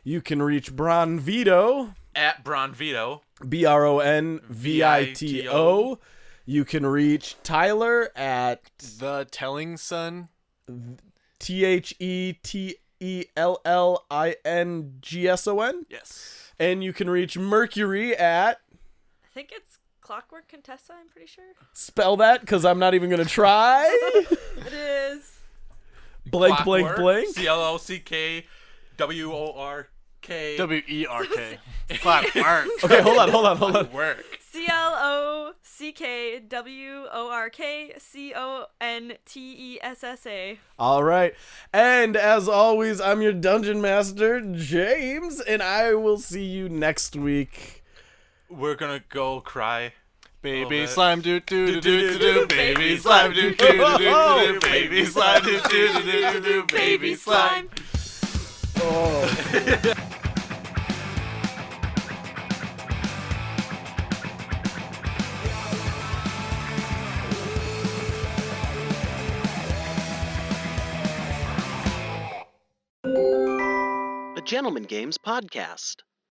You can reach Bron Vito, At Bronvito. BRONVITO. You can reach Tyler at the Telling Son. THETELLINGSON. Yes. And you can reach Mercury at, I think it's Clockwork Contessa, I'm pretty sure. spell that because I'm not even going to try. It is. blank. CLOCKWORK. WERK. Clockwork. Okay, hold on. Work. CLOCKWORKCONTESSA. All right. And as always, I'm your Dungeon Master, James, and I will see you next week. We're gonna go cry. Baby bit. slime do do do do do do. Baby slime do do do do do. Baby slime do do do do do. Baby slime. A Gentleman Games podcast.